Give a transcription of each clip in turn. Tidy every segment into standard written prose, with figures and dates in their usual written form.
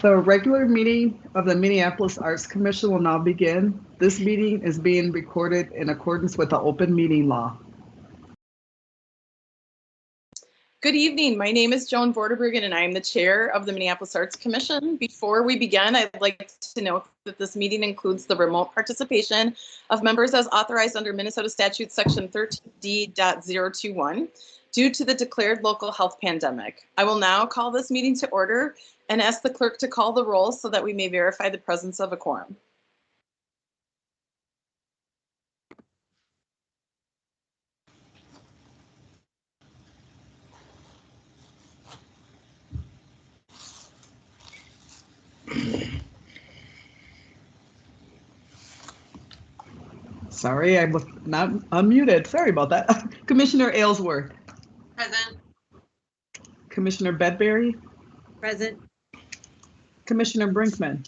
The regular meeting of the Minneapolis Arts Commission will now begin. This meeting is being recorded in accordance with the open meeting law. Good evening. My name is Joan and I am the chair of the Minneapolis Arts Commission. Before we begin, I'd like to note that this meeting includes the remote participation of members as authorized under Minnesota Statute Section 13D.021 due to the declared local health pandemic. I will now call this meeting to order and ask the clerk to call the roll so that we may verify the presence of a quorum. Sorry, I was not unmuted. Sorry about that. Commissioner Aylesworth. Present. Commissioner Bedbury. Present. Commissioner Brinkman.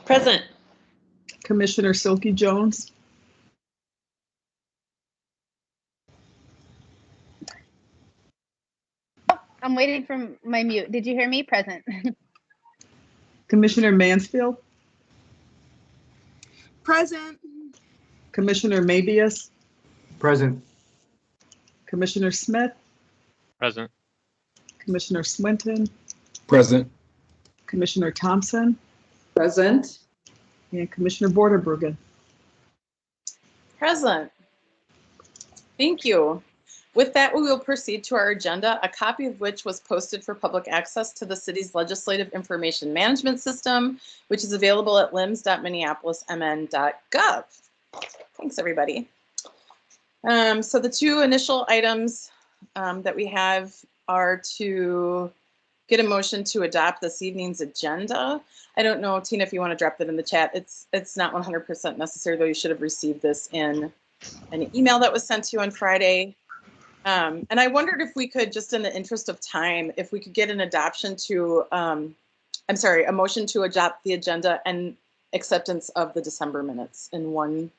Present. Commissioner Silky Jones. I'm waiting for my mute. Did you hear me? Present. Commissioner Mansfield. Present. Commissioner Mabius. Present. Commissioner Smith. Present. Commissioner Swinton. Present. Commissioner Thompson. Present. And Commissioner Borderbruggen. Present. Thank you. With that, we will proceed to our agenda, a copy of which was posted for public access to the city's legislative information management system, which is available at lims.minneapolismn.gov. Thanks, everybody. So the two initial items that we have are to get a motion to adopt this evening's agenda. I don't know, Tina, if you want to drop that in the chat. It's not 100% necessary, though you should have received this in an email that was sent to you on Friday. And I wondered if we could, just in the interest of time, if we could get an adoption to, a motion to adopt the agenda and acceptance of the December minutes in one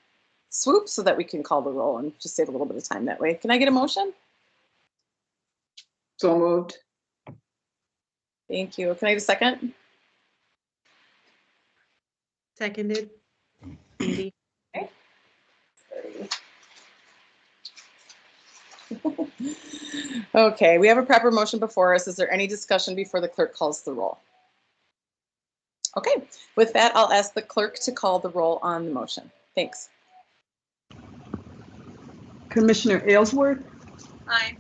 swoop so that we can call the roll and just save a little bit of time that way. Can I get a motion? So moved. Thank you. Can I get a second? Seconded. Mandy. Okay. Okay, we have a proper motion before us. Is there any discussion before the clerk calls the roll? Okay, with that, I'll ask the clerk to call the roll on the motion. Thanks. Commissioner Aylesworth. Aye.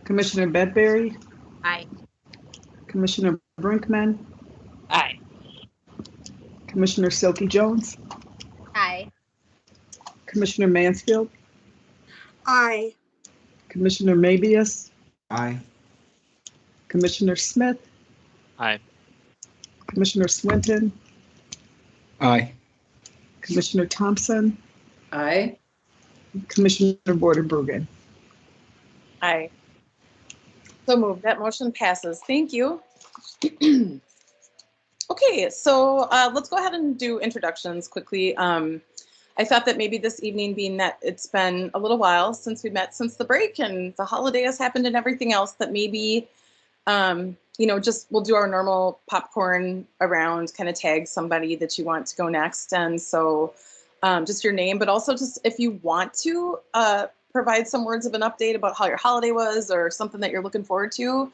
Commissioner Bedbury. Aye. Commissioner Brinkman. Aye. Commissioner Silky Jones. Aye. Commissioner Mansfield. Aye. Commissioner Mabius. Aye. Commissioner Smith. Aye. Commissioner Swinton. Aye. Commissioner Thompson. Aye. Commissioner Borderbruggen. Aye. So moved. That motion passes. Thank you. Okay, so let's go ahead and do introductions quickly. I thought that maybe this evening, being that it's been a little while since we met since the break and the holiday has happened and everything else, that maybe, just we'll do our normal popcorn around, kind of tag somebody that you want to go next. And so just your name, but also just if you want to provide some words of an update about how your holiday was or something that you're looking forward to,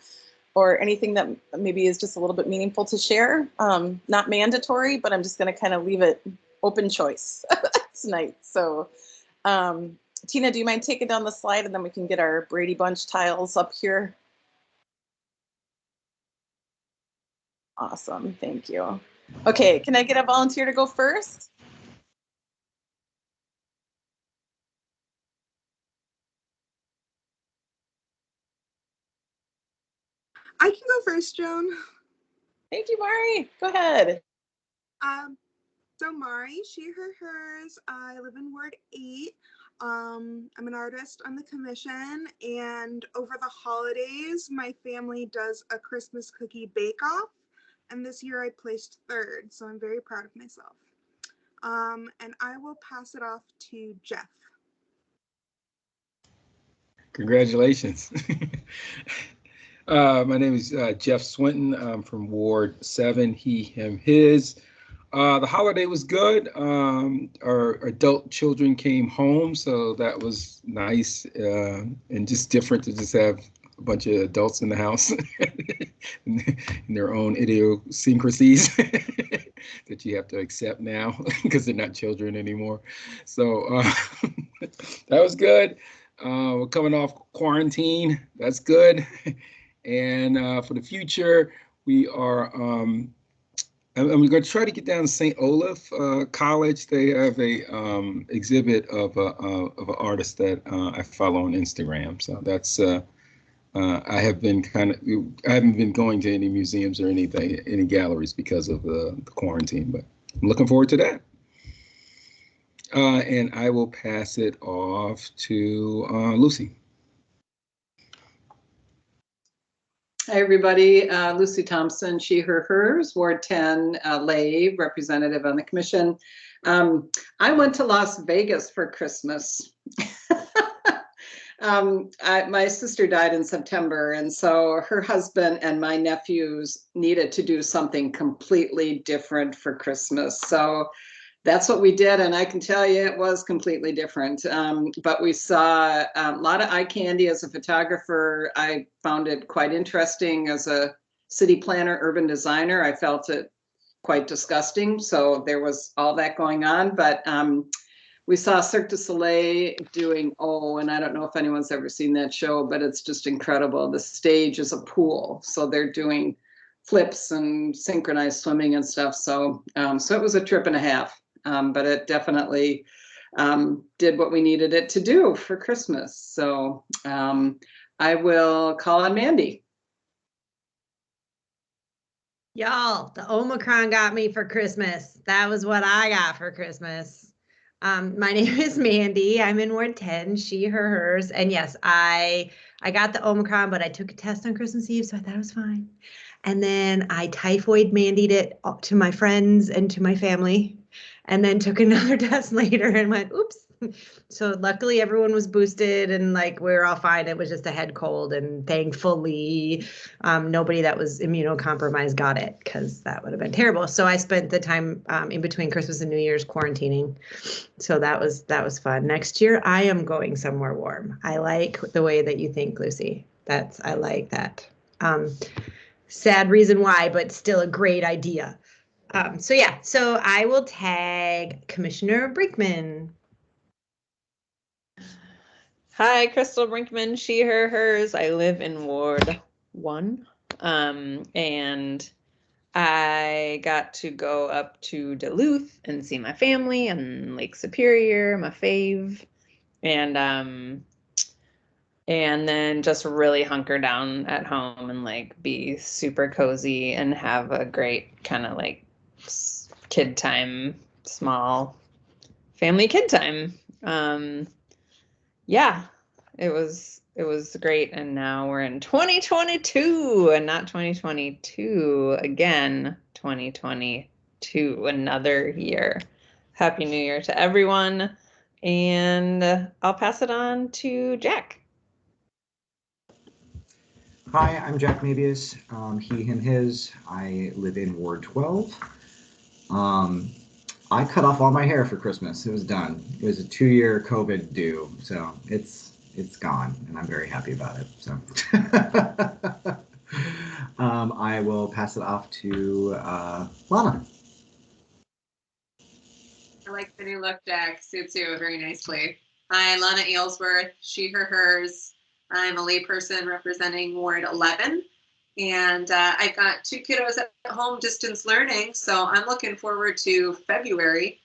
or anything that maybe is just a little bit meaningful to share. Not mandatory, but I'm just going to kind of leave it open choice tonight. So Tina, do you mind taking down the slide and then we can get our Brady Bunch tiles up here? Awesome, thank you. Okay, can I get a volunteer to go first? I can go first, Joan. Thank you, Mari. Go ahead. So Mari, she, her, hers. I live in Ward 8. I'm an artist on the commission, and over the holidays, my family does a Christmas cookie bake-off, and this year I placed 3rd, so I'm very proud of myself. And I will pass it off to Jeff. Congratulations. My name is Jeff Swinton. I'm from Ward 7, he, him, his. The holiday was good. Our adult children came home, so that was nice and just different to just have a bunch of adults in the house and their own idiosyncrasies that you have to accept now because they're not children anymore. So that was good. We're coming off quarantine. That's good. And for the future, we are. I'm going to try to get down to St. Olaf College. They have a exhibit of an artist that I follow on Instagram. So that's I haven't been going to any museums or anything, any galleries because of the quarantine. But I'm looking forward to that. And I will pass it off to Lucy. Hi, everybody. Lucy Thompson, she, her, hers, Ward 10, lay representative on the commission. I went to Las Vegas for Christmas. My sister died in September, and so her husband and my nephews needed to do something completely different for Christmas. So that's what we did, and I can tell you it was completely different. But we saw a lot of eye candy. As a photographer, I found it quite interesting. As a city planner, urban designer, I felt it quite disgusting. So there was all that going on. But we saw Cirque du Soleil doing, and I don't know if anyone's ever seen that show, but it's just incredible. The stage is a pool. So they're doing flips and synchronized swimming and stuff. So, so it was a trip and a half. But it definitely did what we needed it to do for Christmas. So I will call on Mandy. Y'all, the Omicron got me for Christmas. That was what I got for Christmas. My name is Mandy. I'm in Ward 10, she, her, hers. And yes, I got the Omicron, but I took a test on Christmas Eve, so I thought it was fine. And then I typhoid Mandied it to my friends and to my family. And then took another test later and went, oops. So luckily everyone was boosted and like we were all fine. It was just a head cold, and thankfully nobody that was immunocompromised got it, because that would have been terrible. So I spent the time in between Christmas and New Year's quarantining. So that was fun. Next year I am going somewhere warm. I like the way that you think, Lucy. I like that. Sad reason why, but still a great idea. So I will tag Commissioner Brinkman. Hi, Crystal Brinkman, she, her, hers. I live in Ward 1, and I got to go up to Duluth and see my family and Lake Superior, my fave, and then just really hunker down at home and like be super cozy and have a great kind of like kid time, small family kid time. Yeah, it was great. And now we're in 2022 and not 2022 again, 2022, another year. Happy New Year to everyone. And I'll pass it on to Jack. Hi, I'm Jack Mabius, he, him, his. I live in Ward 12. I cut off all my hair for Christmas. It was done. It was a 2-year COVID due, so it's gone, and I'm very happy about it. So I will pass it off to Lana. I like the new look, Jack. Suits you very nicely. Hi, Lana Aylesworth, she, her, hers. I'm a layperson representing Ward 11. And I've got 2 kiddos at home distance learning, so I'm looking forward to February,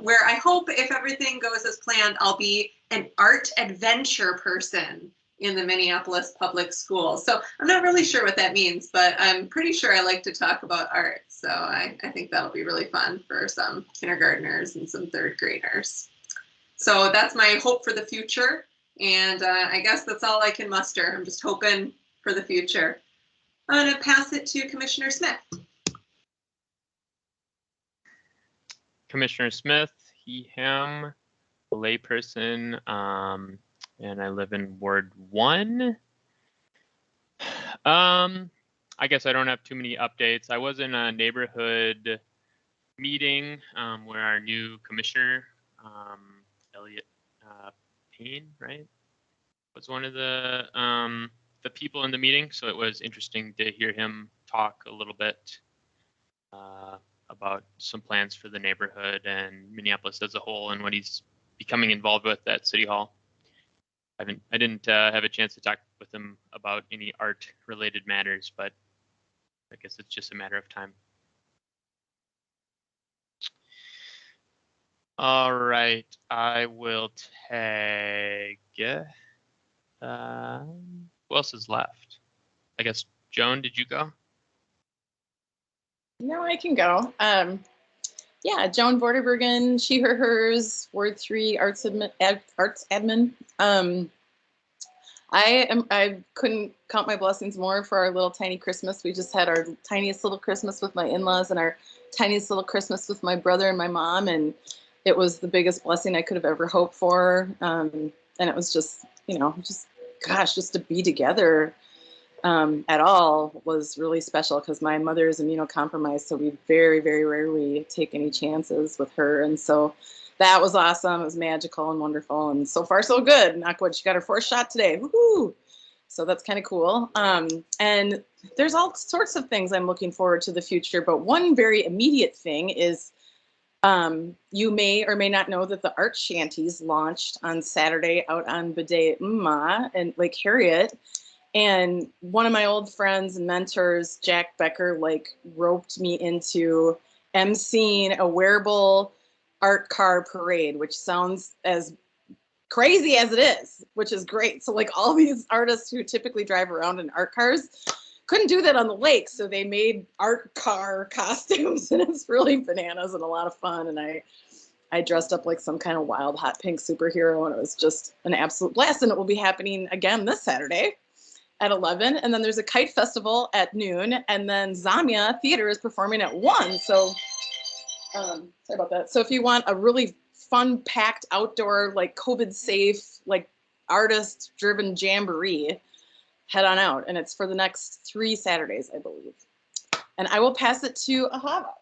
where I hope, if everything goes as planned, I'll be an art adventure person in the Minneapolis public schools. So I'm not really sure what that means, but I'm pretty sure I like to talk about art. So I think that'll be really fun for some kindergartners and some 3rd graders. So that's my hope for the future. And I guess that's all I can muster. I'm just hoping for the future. I'm going to pass it to Commissioner Smith. Commissioner Smith, he, him, a layperson, and I live in Ward 1. I guess I don't have too many updates. I was in a neighborhood meeting where our new commissioner, Elliot Payne, right, was one of the people in the meeting. So it was interesting to hear him talk a little bit about some plans for the neighborhood and Minneapolis as a whole and what he's becoming involved with at City Hall. I didn't have a chance to talk with him about any art-related matters, but I guess it's just a matter of time. All right, I will tag. Who else is left? I guess Joan, did you go? No, I can go. Yeah, Joan Vorderbergen, she, her, hers, Ward 3 arts admin. I couldn't count my blessings more for our little tiny Christmas. We just had our tiniest little Christmas with my in-laws and our tiniest little Christmas with my brother and my mom, and it was the biggest blessing I could have ever hoped for. And it was just, just to be together at all was really special because my mother is immunocompromised, so we very, very rarely take any chances with her. And so that was awesome. It was magical and wonderful, and so far so good. Knock wood, she got her 4th shot today. Woohoo! So that's kind of cool. And there's all sorts of things I'm looking forward to the future, but one very immediate thing is you may or may not know that the art shanties launched on Saturday out on Bidet and Lake Harriet. And one of my old friends and mentors, Jack Becker, roped me into emceeing a wearable art car parade, which sounds as crazy as it is, which is great. So all these artists who typically drive around in art cars couldn't do that on the lake. So they made art car costumes, and it's really bananas and a lot of fun. And I dressed up like some kind of wild hot pink superhero, and it was just an absolute blast. And it will be happening again this Saturday at 11, and then there's a kite festival at noon, and then Zamia Theater is performing at 1. So, sorry about that. So if you want a really fun, packed outdoor, COVID-safe, artist-driven jamboree, head on out, and it's for the next 3 Saturdays, I believe. And I will pass it to Ahava.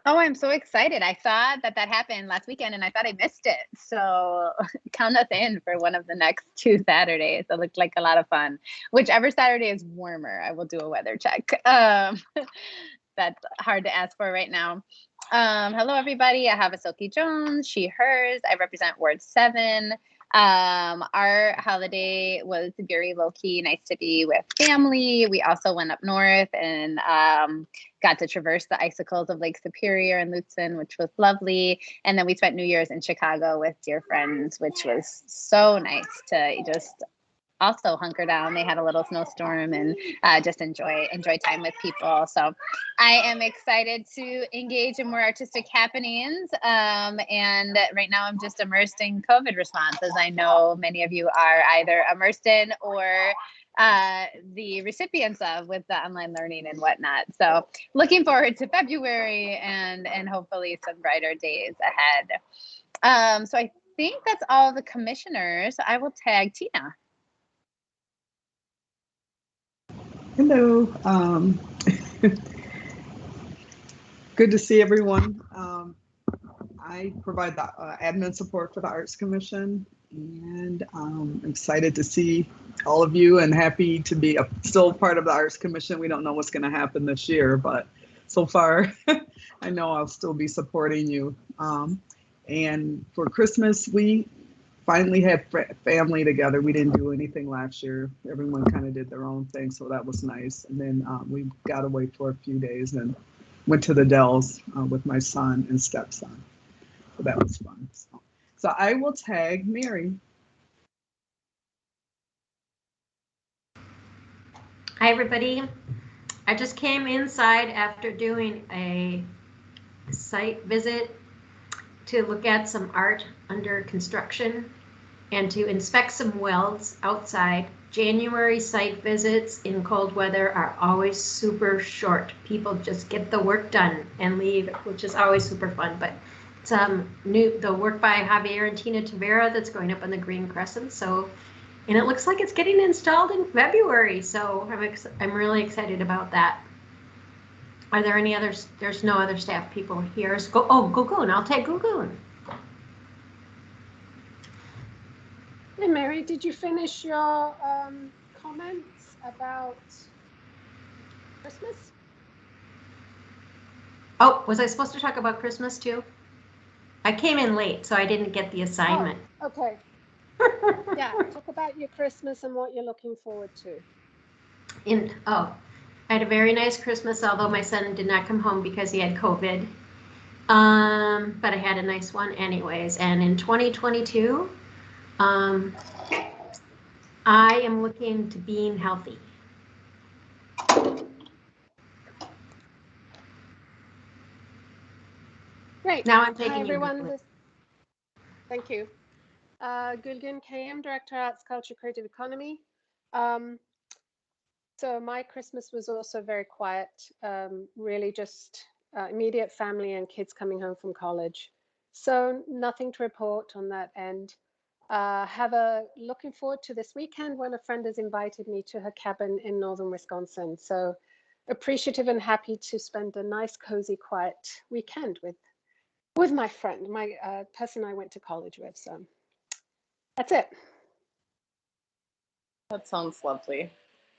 Oh, I'm so excited. I saw that happened last weekend and I thought I missed it. So count us in for one of the next 2 Saturdays. It looked like a lot of fun. Whichever Saturday is warmer, I will do a weather check. That's hard to ask for right now. Hello, everybody. I have Asoki Jones, she, hers. I represent Ward 7. Our holiday was very low-key, nice to be with family. We also went up north and got to traverse the icicles of Lake Superior and Lutsen, which was lovely. And then we spent New Year's in Chicago with dear friends, which was so nice to just also hunker down. They had a little snowstorm and just enjoy time with people. So I am excited to engage in more artistic happenings. And right now I'm just immersed in COVID response, as I know many of you are either immersed in or the recipients of with the online learning and whatnot. So looking forward to February and hopefully some brighter days ahead. So I think that's all the commissioners. I will tag Tina. Hello. Good to see everyone. I provide the admin support for the Arts Commission, and I'm excited to see all of you and happy to be still part of the Arts Commission. We don't know what's going to happen this year, but so far I know I'll still be supporting you. And for Christmas, we finally had family together. We didn't do anything last year. Everyone kind of did their own thing, so that was nice. And then we got away for a few days and went to the Dells with my son and stepson. So that was fun. So I will tag Mary. Hi, everybody. I just came inside after doing a site visit to look at some art under construction and to inspect some wells outside. January site visits in cold weather are always super short. People just get the work done and leave, which is always super fun. But it's the work by Javier and Tina Tavera that's going up on the Green Crescent. So And it looks like it's getting installed in February, so I'm really excited about that. Are there any others? There's no other staff people here. Gugun. I'll take Gugun. Hey, Mary, did you finish your comments about Christmas? Oh, was I supposed to talk about Christmas too? I came in late, so I didn't get the assignment. Oh, okay. Yeah, talk about your Christmas and what you're looking forward to. I had a very nice Christmas, although my son did not come home because he had COVID. But I had a nice one anyways. And in 2022, I am looking to being healthy. Great. Now I'm taking Hi, everyone. you. Thank you. Gülgün KM, Director, Arts, Culture, Creative Economy. So my Christmas was also very quiet, really just immediate family and kids coming home from college. So nothing to report on that end. Looking forward to this weekend when a friend has invited me to her cabin in northern Wisconsin. So appreciative and happy to spend a nice, cozy, quiet weekend with my friend, my person I went to college with. So that's it. That sounds lovely.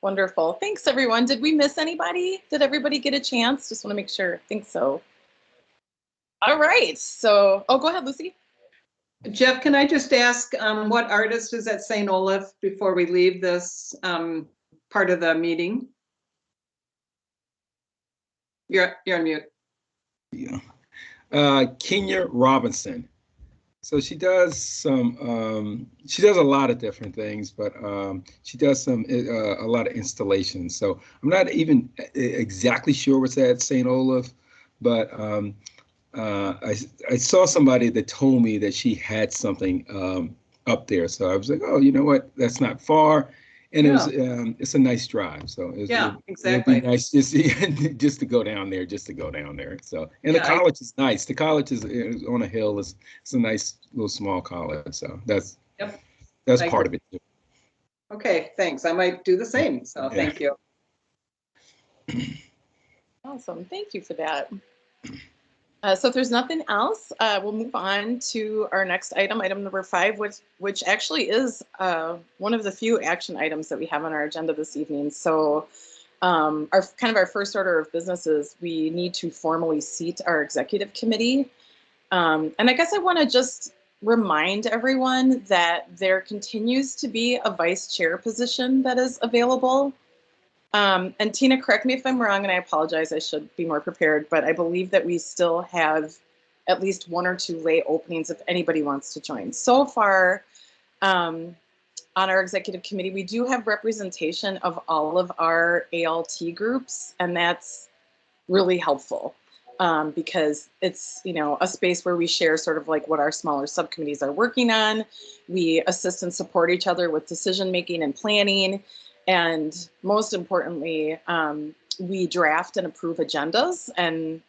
Wonderful. Thanks, everyone. Did we miss anybody? Did everybody get a chance? Just want to make sure. I think so. All right. So, go ahead, Lucy. Jeff, can I just ask what artist is at St. Olaf before we leave this part of the meeting? You're on mute. Yeah. Kenya Robinson. So she does she does a lot of different things, but she does a lot of installations. So I'm not even exactly sure what's at St. Olaf, but I saw somebody that told me that she had something up there. So I was like, oh, you know what? That's not far. And it's a nice drive. So exactly. It'd be nice just to go down there. So, and the college is nice. The college is on a hill. It's a nice little small college. So that's part of it too. Okay, thanks. I might do the same. So thank you. Awesome. Thank you for that. So if there's nothing else, we'll move on to our next item, item number 5, which actually is one of the few action items that we have on our agenda this evening. So our first order of business is we need to formally seat our executive committee. And I guess I want to just remind everyone that there continues to be a vice chair position that is available. And Tina, correct me if I'm wrong, and I apologize, I should be more prepared, but I believe that we still have at least 1 or 2 lay openings if anybody wants to join. So far, on our executive committee, we do have representation of all of our ALT groups, and that's really helpful because it's, a space where we share sort of like what our smaller subcommittees are working on. We assist and support each other with decision-making and planning. And most importantly, we draft and approve agendas. And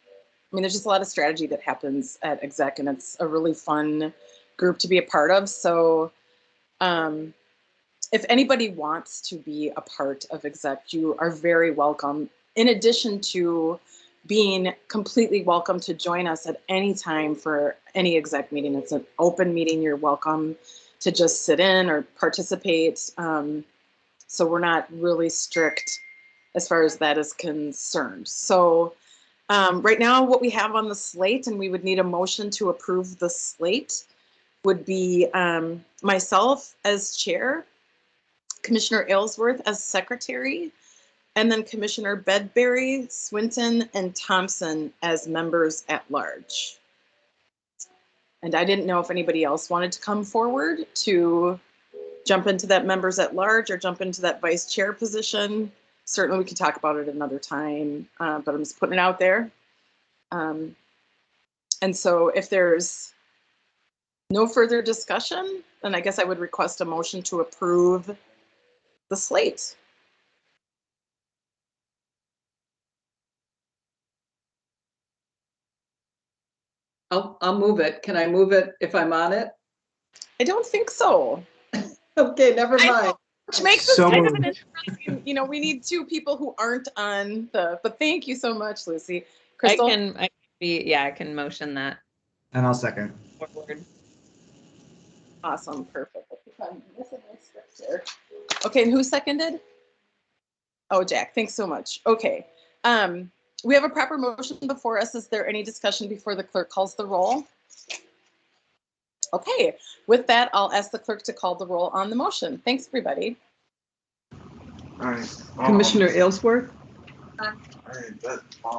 there's just a lot of strategy that happens at exec, and it's a really fun group to be a part of. So if anybody wants to be a part of exec, you are very welcome. In addition to being completely welcome to join us at any time for any exec meeting. It's an open meeting. You're welcome to just sit in or participate. So we're not really strict as far as that is concerned. So right now what we have on the slate, and we would need a motion to approve the slate, would be myself as chair, Commissioner Aylesworth as secretary, and then Commissioner Bedbury, Swinton, and Thompson as members at large. And I didn't know if anybody else wanted to come forward to jump into that members at large or jump into that vice chair position. Certainly we can talk about it another time, but I'm just putting it out there. And so if there's no further discussion, then I guess I would request a motion to approve the slate. I'll move it. Can I move it if I'm on it? I don't think so. Okay, never mind. Which makes this So kind of moved. an interesting, we need two people who aren't on but thank you so much, Lucy. Crystal? I can motion that And I'll second. forward. Awesome, perfect. I'm missing my scripts here. Okay, and who seconded? Oh, Jack, thanks so much. Okay. We have a proper motion before us. Is there any discussion before the clerk calls the roll? Okay, with that, I'll ask the clerk to call the roll on the motion. Thanks, everybody. All right. Commissioner Aylesworth,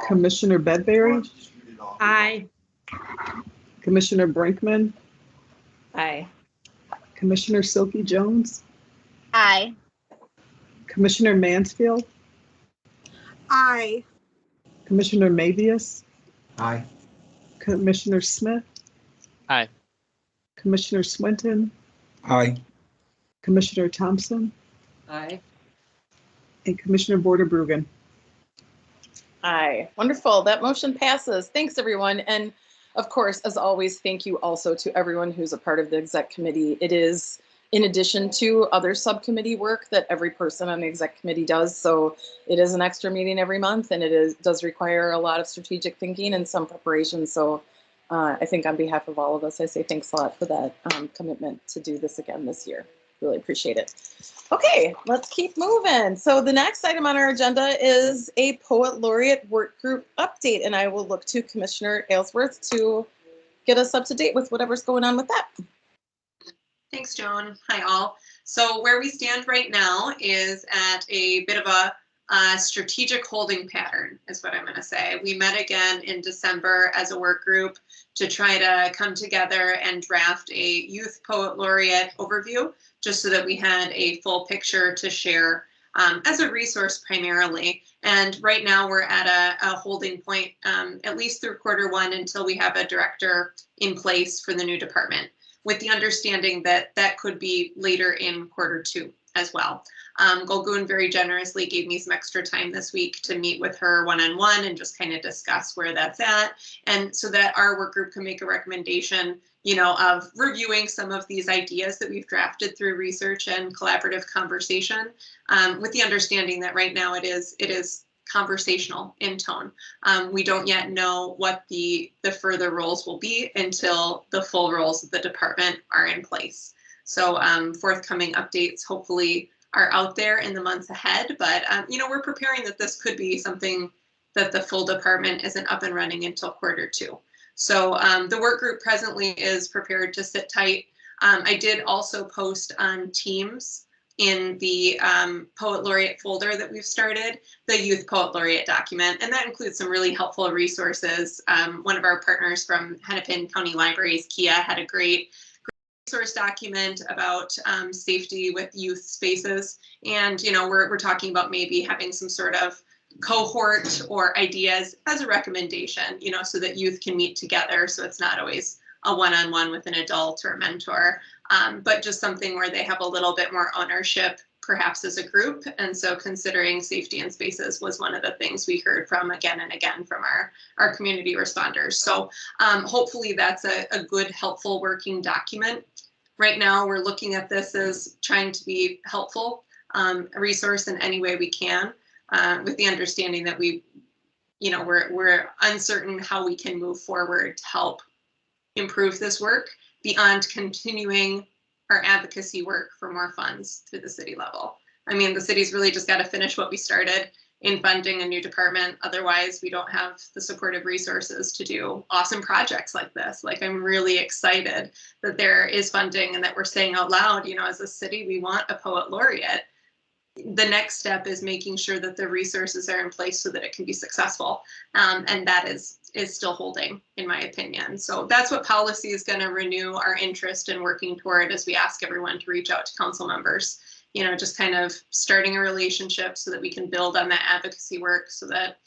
Commissioner Bedbury, Aye. Commissioner Brinkman, Aye. Commissioner Silky Jones, Aye. Commissioner Mansfield, Aye. Commissioner Mavius, Aye. Commissioner Smith, Aye. Commissioner Swinton, Aye. Commissioner Thompson, Aye. and Commissioner Border-Brugen. Aye. Wonderful. That motion passes. Thanks, everyone. And of course, as always, thank you also to everyone who's a part of the exec committee. It is in addition to other subcommittee work that every person on the exec committee does. So it is an extra meeting every month, and does require a lot of strategic thinking and some preparation. So I think on behalf of all of us, I say thanks a lot for that commitment to do this again this year. Really appreciate it. Okay, let's keep moving. So the next item on our agenda is a Poet Laureate Work Group update, and I will look to Commissioner Aylesworth to get us up to date with whatever's going on with that. Thanks, Joan. Hi, all. So where we stand right now is at a bit of a strategic holding pattern, is what I'm going to say. We met again in December as a work group to try to come together and draft a Youth Poet Laureate overview, just so that we had a full picture to share as a resource primarily. And right now we're at a holding point, at least through quarter1, until we have a director in place for the new department, with the understanding that that could be later in quarter2 as well. Golgoon very generously gave me some extra time this week to meet with her one-on-one and just kind of discuss where that's at. And so that our work group can make a recommendation, of reviewing some of these ideas that we've drafted through research and collaborative conversation, with the understanding that right now it is conversational in tone. We don't yet know what the further roles will be until the full roles of the department are in place. So forthcoming updates hopefully are out there in the months ahead, but we're preparing that this could be something that the full department isn't up and running until quarter2. So the work group presently is prepared to sit tight. I did also post on Teams in the Poet Laureate folder that we've started, the Youth Poet Laureate document, and that includes some really helpful resources. One of our partners from Hennepin County Libraries, Kia, had a great resource document about safety with youth spaces. And, we're talking about maybe having some sort of cohort or ideas as a recommendation, so that youth can meet together. So it's not always a one-on-one with an adult or a mentor, but just something where they have a little bit more ownership, perhaps as a group. And so considering safety in spaces was one of the things we heard from again and again from our community responders. So hopefully that's a good, helpful working document. Right now, we're looking at this as trying to be helpful, a resource in any way we can, with the understanding that we're uncertain how we can move forward to help improve this work beyond continuing our advocacy work for more funds through the city level. I mean, the city's really just got to finish what we started in funding a new department. Otherwise, we don't have the supportive resources to do awesome projects like this. Like, I'm really excited that there is funding and that we're saying out loud, as a city, we want a Poet Laureate. The next step is making sure that the resources are in place so that it can be successful. And that is still holding, in my opinion. So that's what policy is going to renew our interest in working toward, as we ask everyone to reach out to council members, just kind of starting a relationship so that we can build on that advocacy work so that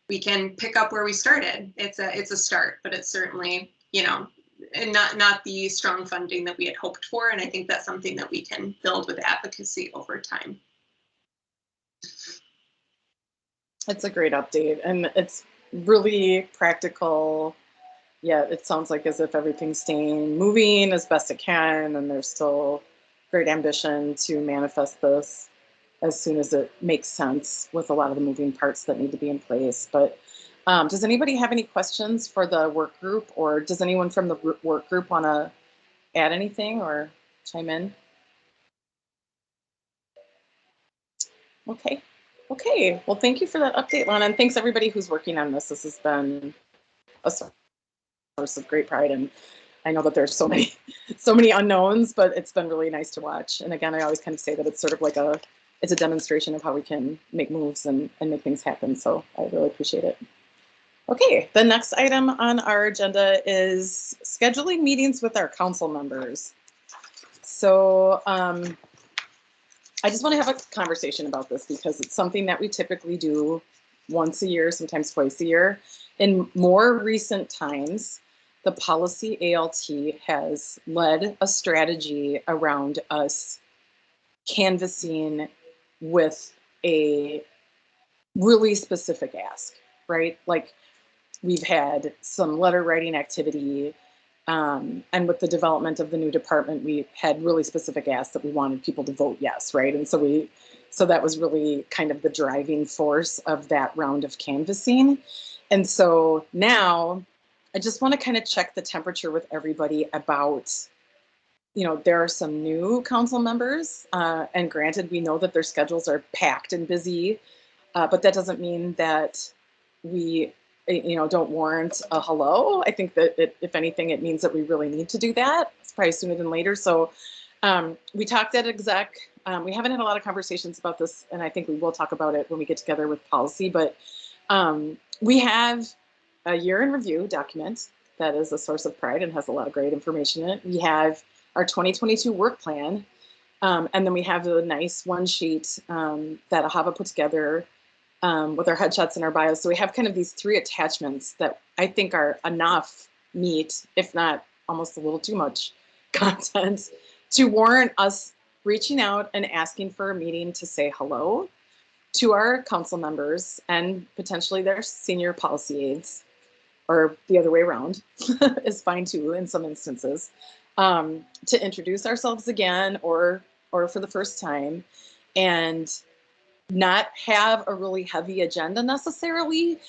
we can pick up where we started. It's a start, but it's certainly, and not the strong funding that we had hoped for. And I think that's something that we can build with advocacy over time. It's a great update, and it's really practical. Yeah, it sounds like as if everything's staying moving as best it can, and there's still great ambition to manifest this as soon as it makes sense with a lot of the moving parts that need to be in place. But does anybody have any questions for the work group, or does anyone from the work group want to add anything or chime in? Okay. Okay. Well, thank you for that update, Lana, and thanks everybody who's working on this. This has been a source of great pride, and I know that there's so many unknowns, but it's been really nice to watch. And again, I always kind of say that it's sort of like it's a demonstration of how we can make moves and make things happen. So I really appreciate it. Okay, the next item on our agenda is scheduling meetings with our council members. So I just want to have a conversation about this because it's something that we typically do once a year, sometimes twice a year. In more recent times, the policy ALT has led a strategy around us canvassing with a really specific ask, right? Like we've had some letter writing activity, and with the development of the new department, we had really specific asks that we wanted people to vote yes, right? And so that was really kind of the driving force of that round of canvassing. And so now I just want to kind of check the temperature with everybody about, there are some new council members, and granted, we know that their schedules are packed and busy, but that doesn't mean that we, don't warrant a hello. I think that if anything, it means that we really need to do that. It's probably sooner than later. So we talked at exec. We haven't had a lot of conversations about this, and I think we will talk about it when we get together with policy, but we have a year in review document that is a source of pride and has a lot of great information in it. We have our 2022 work plan, and then we have the nice one sheet that Ahava put together with our headshots and our bios. So we have kind of these 3 attachments that I think are enough meat, if not almost a little too much content, to warrant us reaching out and asking for a meeting to say hello to our council members and potentially their senior policy aides, or the other way around is fine too in some instances, to introduce ourselves again or for the first time, and not have a really heavy agenda necessarily,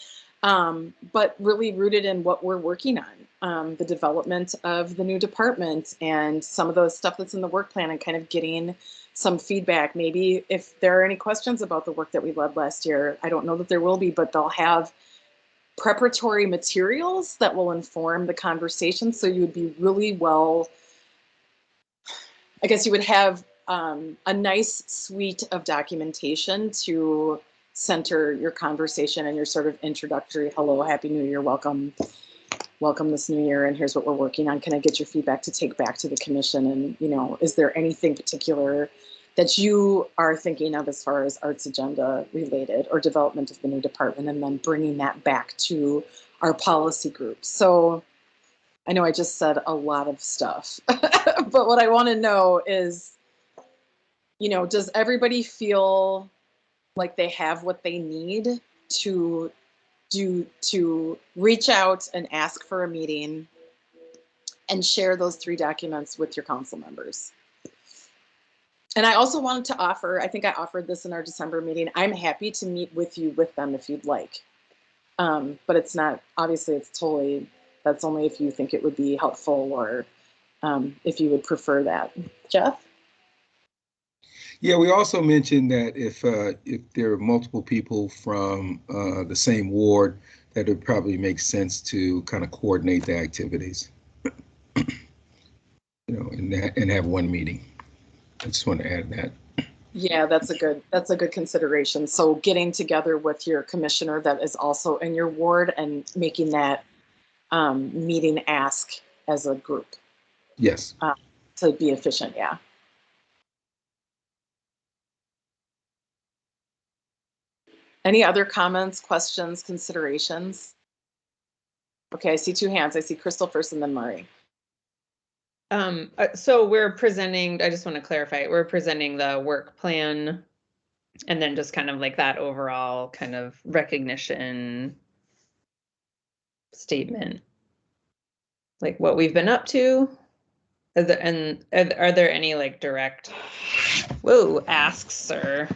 but really rooted in what we're working on, the development of the new department and some of the stuff that's in the work plan, and kind of getting some feedback. Maybe if there are any questions about the work that we led last year, I don't know that there will be, but they'll have preparatory materials that will inform the conversation. So you would be really well, I guess you would have a nice suite of documentation to center your conversation and your sort of introductory, hello, happy new year, welcome this new year, and here's what we're working on. Can I get your feedback to take back to the commission? And, is there anything particular that you are thinking of as far as arts agenda related or development of the new department, and then bringing that back to our policy group? So I know I just said a lot of stuff, but what I want to know is, does everybody feel like they have what they need to reach out and ask for a meeting and share those 3 documents with your council members? And I also wanted to offer, I think I offered this in our December meeting, I'm happy to meet with them if you'd like. But it's not, obviously that's only if you think it would be helpful, or if you would prefer that. Jeff? Yeah, we also mentioned that if there are multiple people from the same ward, that it would probably make sense to kind of coordinate the activities, and have one meeting. I just want to add that. Yeah, that's a good consideration. So getting together with your commissioner that is also in your ward and making that meeting ask as a group. Yes. To be efficient, yeah. Any other comments, questions, considerations? Okay, I see 2 hands. I see Crystal first and then Murray. So we're presenting, I just want to clarify, we're presenting the work plan and then just kind of like that overall kind of recognition statement, like what we've been up to. Are there any like direct asks, or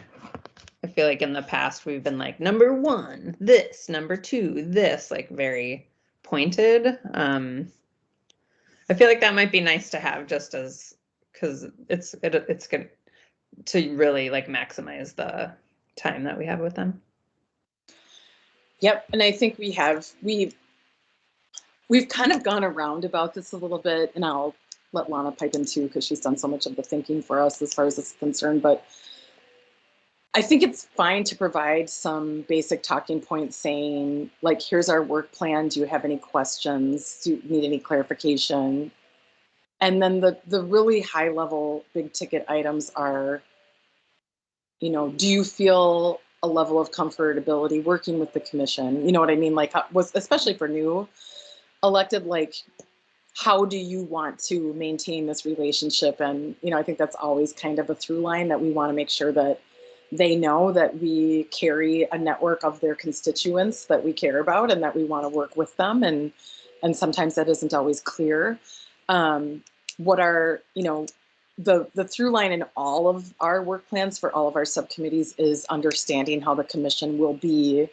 I feel like in the past we've been like number 1 this, number 2 this, like very pointed. I feel like that might be nice to have, just as, because it's good to really like maximize the time that we have with them. Yep, and I think we've kind of gone around about this a little bit, and I'll let Lana pipe in too, because she's done so much of the thinking for us as far as this is concerned. But I think it's fine to provide some basic talking points saying, like, here's our work plan. Do you have any questions? Do you need any clarification? And then the really high level big ticket items are, you know, do you feel a level of comfortability working with the commission? You know what I mean? Like, especially for new elected, like, how do you want to maintain this relationship? And, you know, I think that's always kind of a through line, that we want to make sure that they know that we carry a network of their constituents that we care about and that we want to work with them. And sometimes that isn't always clear. What are, you know, the through line in all of our work plans for all of our subcommittees is understanding how the commission will be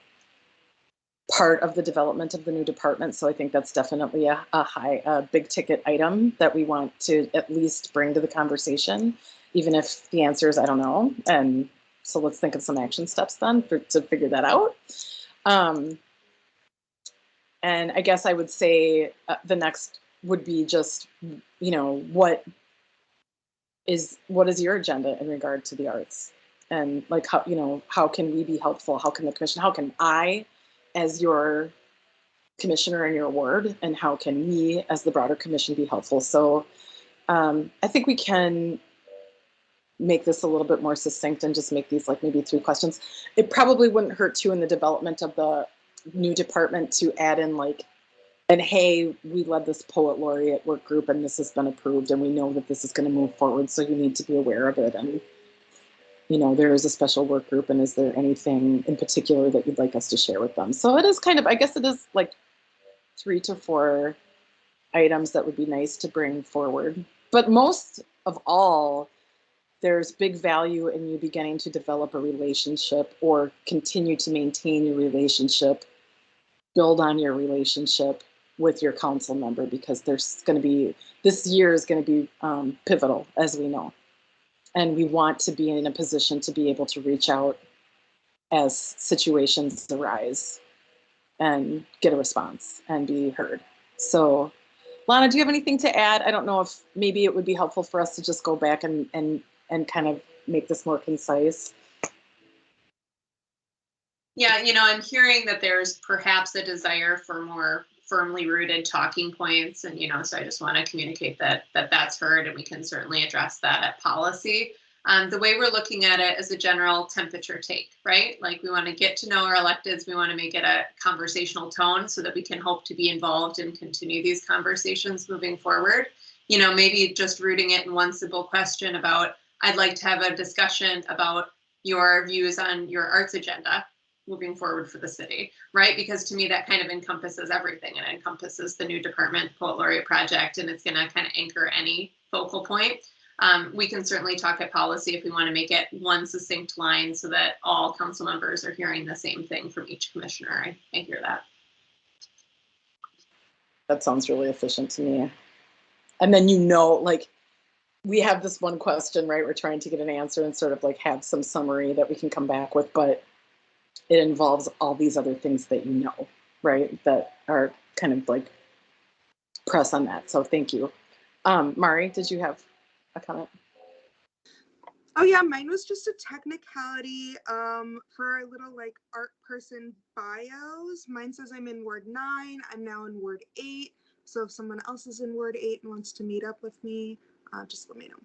part of the development of the new department. So I think that's definitely a big ticket item that we want to at least bring to the conversation, even if the answer is, I don't know. And so let's think of some action steps then to figure that out. And I guess I would say the next would be just, you know, what is your agenda in regard to the arts? And like, how, you know, how can we be helpful? How can the commission, how can I, as your commissioner in your ward, and how can we as the broader commission be helpful? So I think we can make this a little bit more succinct and just make these like maybe 3 questions. It probably wouldn't hurt too in the development of the new department to add in like, and hey, we led this poet laureate work group and this has been approved and we know that this is going to move forward, so you need to be aware of it. And, you know, there is a special work group, and is there anything in particular that you'd like us to share with them? So it is kind of, I guess it is like 3 to 4 items that would be nice to bring forward. But most of all, there's big value in you beginning to develop a relationship or continue to maintain your relationship, build on your relationship with your council member, because there's going to be, this year is going to be pivotal, as we know. And we want to be in a position to be able to reach out as situations arise and get a response and be heard. So, Lana, do you have anything to add? I don't know if maybe it would be helpful for us to just go back and kind of make this more concise. Yeah, you know, I'm hearing that there's perhaps a desire for more firmly rooted talking points, and, you know, so I just want to communicate that that's heard, and we can certainly address that at policy. The way we're looking at it is a general temperature take, right? Like, we want to get to know our electeds. We want to make it a conversational tone so that we can hope to be involved and continue these conversations moving forward. You know, maybe just rooting it in one simple question about, I'd like to have a discussion about your views on your arts agenda moving forward for the city, right? Because to me, that kind of encompasses everything. It encompasses the new department poet laureate project, and it's going to kind of anchor any focal point. We can certainly talk at policy if we want to make it one succinct line so that all council members are hearing the same thing from each commissioner. I hear that. That sounds really efficient to me. And then, you know, like, we have this one question, right? We're trying to get an answer and sort of like have some summary that we can come back with, but it involves all these other things that you know, right? That are kind of like press on that. So thank you. Mari, did you have a comment? Oh yeah, mine was just a technicality for our little like art person bios. Mine says I'm in Ward 9. I'm now in Ward 8. So if someone else is in Ward 8 and wants to meet up with me, just let me know.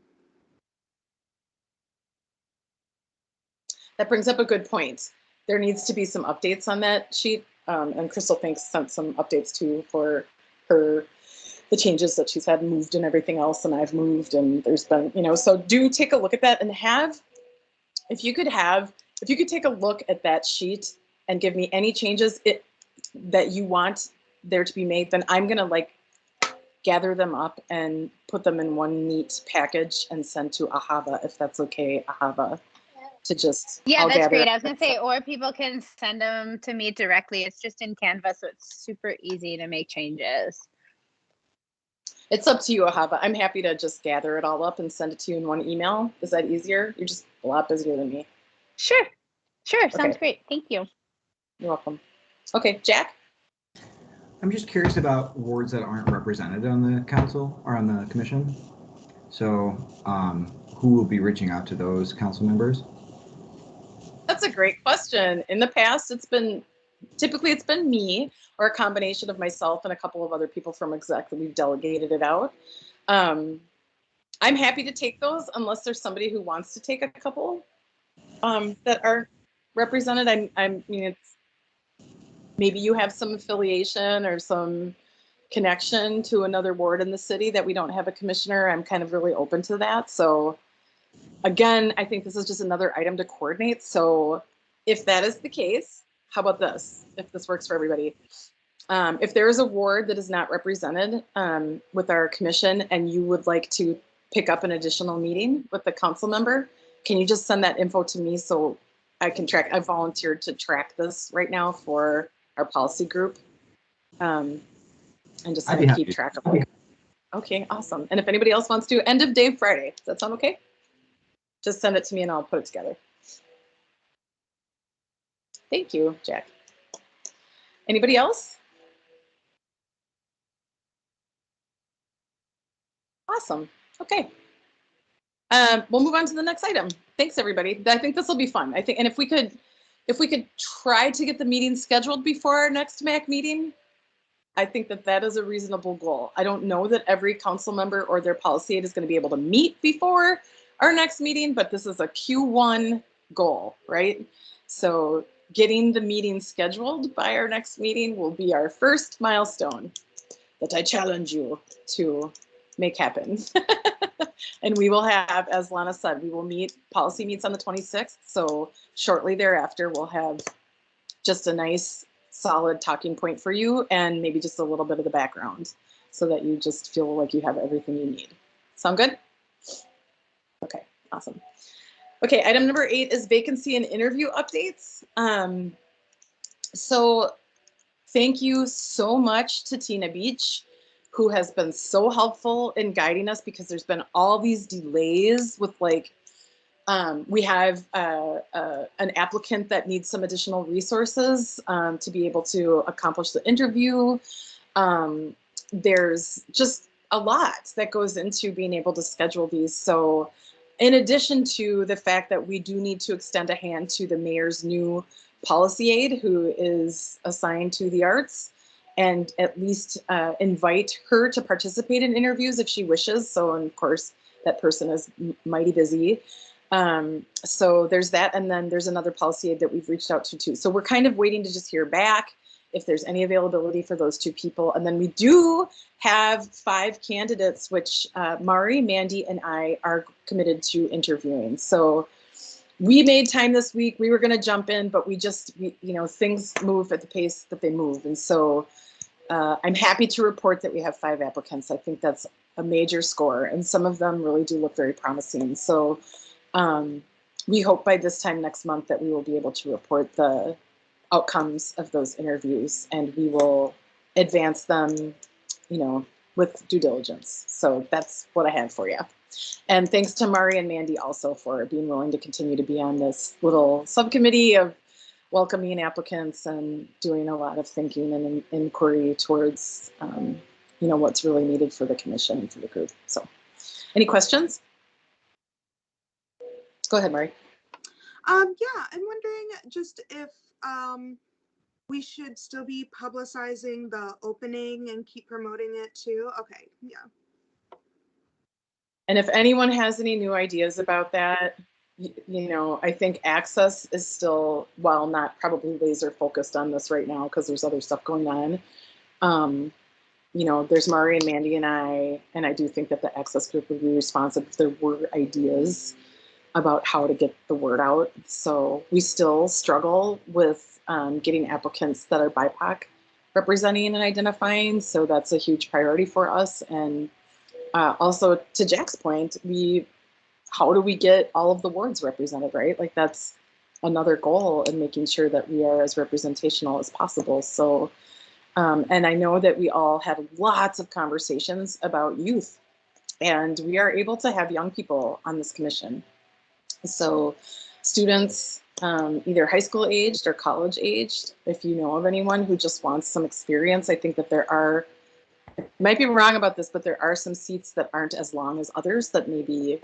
That brings up a good point. There needs to be some updates on that sheet. And Crystal thinks sent some updates too for her, the changes that she's had moved and everything else, and I've moved, and there's been, you know, so do take a look at that and have, if you could take a look at that sheet and give me any changes that you want there to be made, then I'm gonna like gather them up and put them in one neat package and send to Ahava, if that's okay, Ahava, to just. Yeah, I'll that's gather great. I was gonna say, or people can send them to me directly. It's just in Canva, so it's super easy to make changes. It's up to you, Ahava. I'm happy to just gather it all up and send it to you in one email. Is that easier? You're just a lot busier than me. Sure. Sounds Okay. great. Thank you. You're welcome. Okay, Jack? I'm just curious about wards that aren't represented on the council or on the commission. So who will be reaching out to those council members? That's a great question. In the past, typically it's been me or a combination of myself and a couple of other people from exec that we've delegated it out. I'm happy to take those unless there's somebody who wants to take a couple that are represented. I mean, it's maybe you have some affiliation or some connection to another ward in the city that we don't have a commissioner. I'm kind of really open to that. So again, I think this is just another item to coordinate. So if that is the case, how about this? If this works for everybody. If there is a ward that is not represented with our commission and you would like to pick up an additional meeting with the council member, can you just send that info to me so I can track? I volunteered to track this right now for our policy group and just kind of keep track of it. Okay, awesome. And if anybody else wants to, end of day Friday. Does that sound okay? Just send it to me and I'll put it together. Thank you, Jack. Anybody else? Awesome. Okay. We'll move on to the next item. Thanks, everybody. I think this will be fun. I think, and if we could try to get the meeting scheduled before our next MAC meeting, I think that is a reasonable goal. I don't know that every council member or their policy aide is going to be able to meet before our next meeting, but this is a Q1 goal, right? So getting the meeting scheduled by our next meeting will be our first milestone that I challenge you to make happen. And we will have, as Lana said, we will meet, policy meets on the 26th. So shortly thereafter, we'll have just a nice solid talking point for you and maybe just a little bit of the background so that you just feel like you have everything you need. Sound good? Okay, awesome. Okay, item number 8 is vacancy and interview updates. So thank you so much to Tina Beach, who has been so helpful in guiding us because there's been all these delays with like, we have an applicant that needs some additional resources to be able to accomplish the interview. There's just a lot that goes into being able to schedule these. So in addition to the fact that we do need to extend a hand to the mayor's new policy aide who is assigned to the arts, and at least invite her to participate in interviews if she wishes. So, and of course, that person is mighty busy. So there's that. And then there's another policy aide that we've reached out to too. So we're kind of waiting to just hear back if there's any availability for those 2 people. And then we do have 5 candidates, which Mari, Mandy, and I are committed to interviewing. So we made time this week. We were going to jump in, but we things move at the pace that they move. And so I'm happy to report that we have 5 applicants. I think that's a major score, and some of them really do look very promising. So we hope by this time next month that we will be able to report the outcomes of those interviews, and we will advance them, with due diligence. So that's what I have for you. And thanks to Mari and Mandy also for being willing to continue to be on this little subcommittee of welcoming applicants and doing a lot of thinking and inquiry towards, what's really needed for the commission and for the group. So any questions? Go ahead, Mari. Yeah, I'm wondering just if we should still be publicizing the opening and keep promoting it too. Okay, yeah. And if anyone has any new ideas about that, I think access is still, while not probably laser focused on this right now because there's other stuff going on. There's Mari and Mandy and I do think that the access group would be responsive if there were ideas about how to get the word out. So we still struggle with getting applicants that are BIPOC representing and identifying. So that's a huge priority for us. And also to Jack's point, how do we get all of the wards represented, right? Like that's another goal in making sure that we are as representational as possible. So, and I know that we all have lots of conversations about youth, and we are able to have young people on this commission. So students, either high school aged or college aged, if you know of anyone who just wants some experience, I think that there are, I might be wrong about this, but there are some seats that aren't as long as others that may be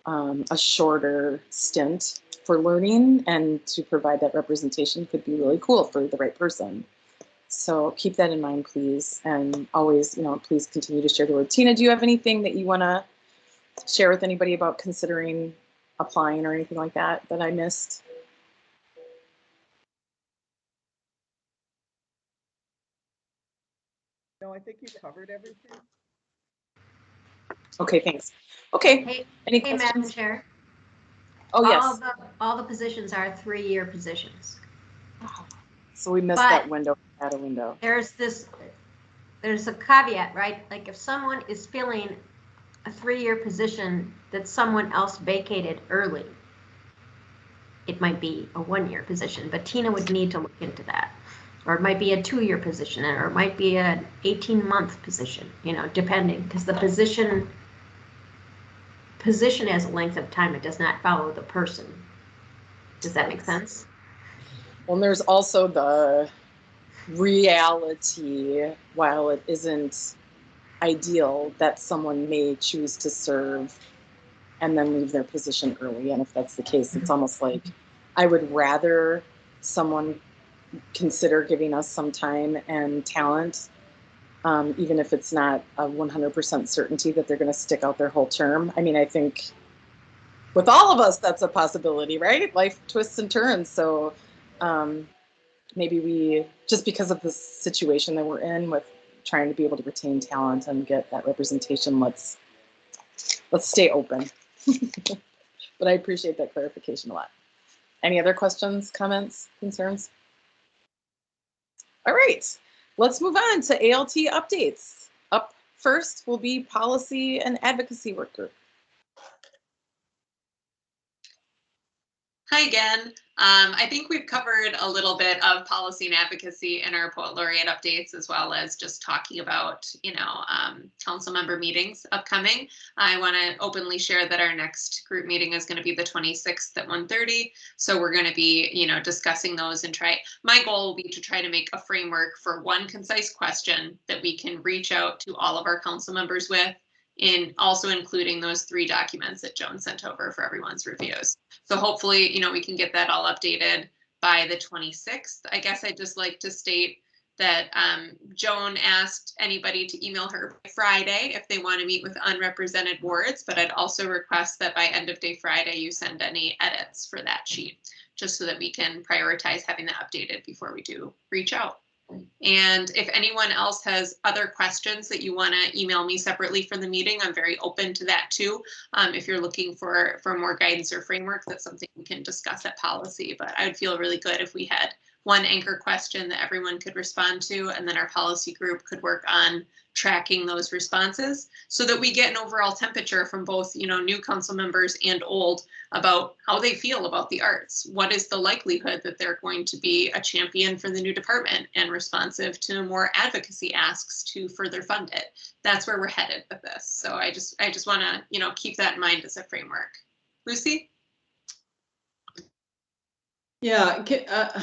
a shorter stint for learning, and to provide that representation could be really cool for the right person. So keep that in mind, please. And always, please continue to share the word. Tina, do you have anything that you want to share with anybody about considering applying or anything like that I missed? No, I think you covered everything. Okay, thanks. Okay. Hey, Any hey, questions? Madam Chair. Oh, yes. All the positions are 3-year positions. So we missed that window, a window. There's a caveat, right? Like if someone is filling a 3-year position that someone else vacated early, it might be a 1-year position, but Tina would need to look into that. Or it might be a 2-year position, or it might be an 18-month position, depending, because the position has a length of time. It does not follow the person. Does that make sense? Well, there's also the reality, while it isn't ideal, that someone may choose to serve and then leave their position early. And if that's the case, it's almost like I would rather someone consider giving us some time and talent, even if it's not a 100% certainty that they're going to stick out their whole term. I mean, I think with all of us, that's a possibility, right? Life twists and turns. So maybe we, just because of the situation that we're in with trying to be able to retain talent and get that representation, let's stay open. But I appreciate that clarification a lot. Any other questions, comments, concerns? All right, let's move on to ALT updates. Up first will be policy and advocacy work group. Hi again. I think we've covered a little bit of policy and advocacy in our Poet Laureate updates, as well as just talking about, council member meetings upcoming. I want to openly share that our next group meeting is going to be the 26th at 1:30. So we're going to be, discussing those and my goal will be to try to make a framework for one concise question that we can reach out to all of our council members with, in also including those 3 documents that Joan sent over for everyone's reviews. So hopefully, we can get that all updated by the 26th. I guess I'd just like to state that Joan asked anybody to email her Friday if they want to meet with unrepresented wards, but I'd also request that by end of day Friday, you send any edits for that sheet, just so that we can prioritize having that updated before we do reach out. And if anyone else has other questions that you want to email me separately for the meeting, I'm very open to that too. If you're looking for more guidance or framework, that's something we can discuss at policy. But I would feel really good if we had one anchor question that everyone could respond to, and then our policy group could work on tracking those responses so that we get an overall temperature from both, new council members and old about how they feel about the arts. What is the likelihood that they're going to be a champion for the new department and responsive to more advocacy asks to further fund it? That's where we're headed with this. So I just want to, keep that in mind as a framework. Lucy? Yeah,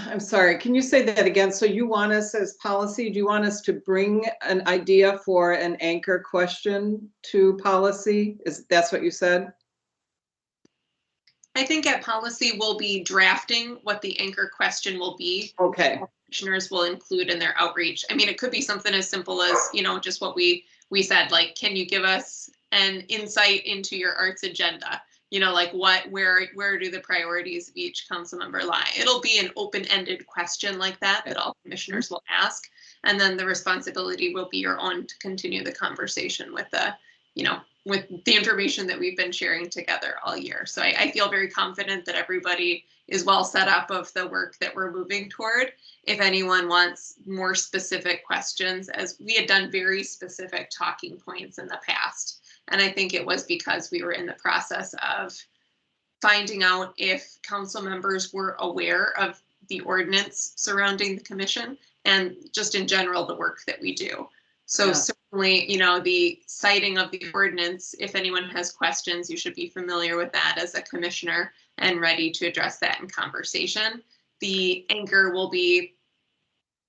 I'm sorry. Can you say that again? So you want us as policy, do you want us to bring an idea for an anchor question to policy? That's what you said? I think at policy we'll be drafting what the anchor question will be. Okay. Commissioners will include in their outreach. I mean, it could be something as simple as, just what we said, like, can you give us an insight into your arts agenda? Like where do the priorities of each council member lie? It'll be an open-ended question like that all commissioners will ask. And then the responsibility will be your own to continue the conversation with the, with the information that we've been sharing together all year. So I feel very confident that everybody is well set up of the work that we're moving toward. If anyone wants more specific questions, as we had done very specific talking points in the past. And I think it was because we were in the process of finding out if council members were aware of the ordinance surrounding the commission and just in general the work that we do. So yeah. Certainly, you know, the citing of the ordinance, if anyone has questions, you should be familiar with that as a commissioner and ready to address that in conversation. The anchor will be,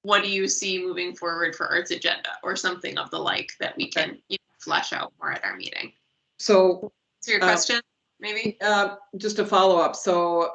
what do you see moving forward for Arts Agenda or something of the like that we can flesh out more at our meeting. So, your question, maybe? Just a follow up. So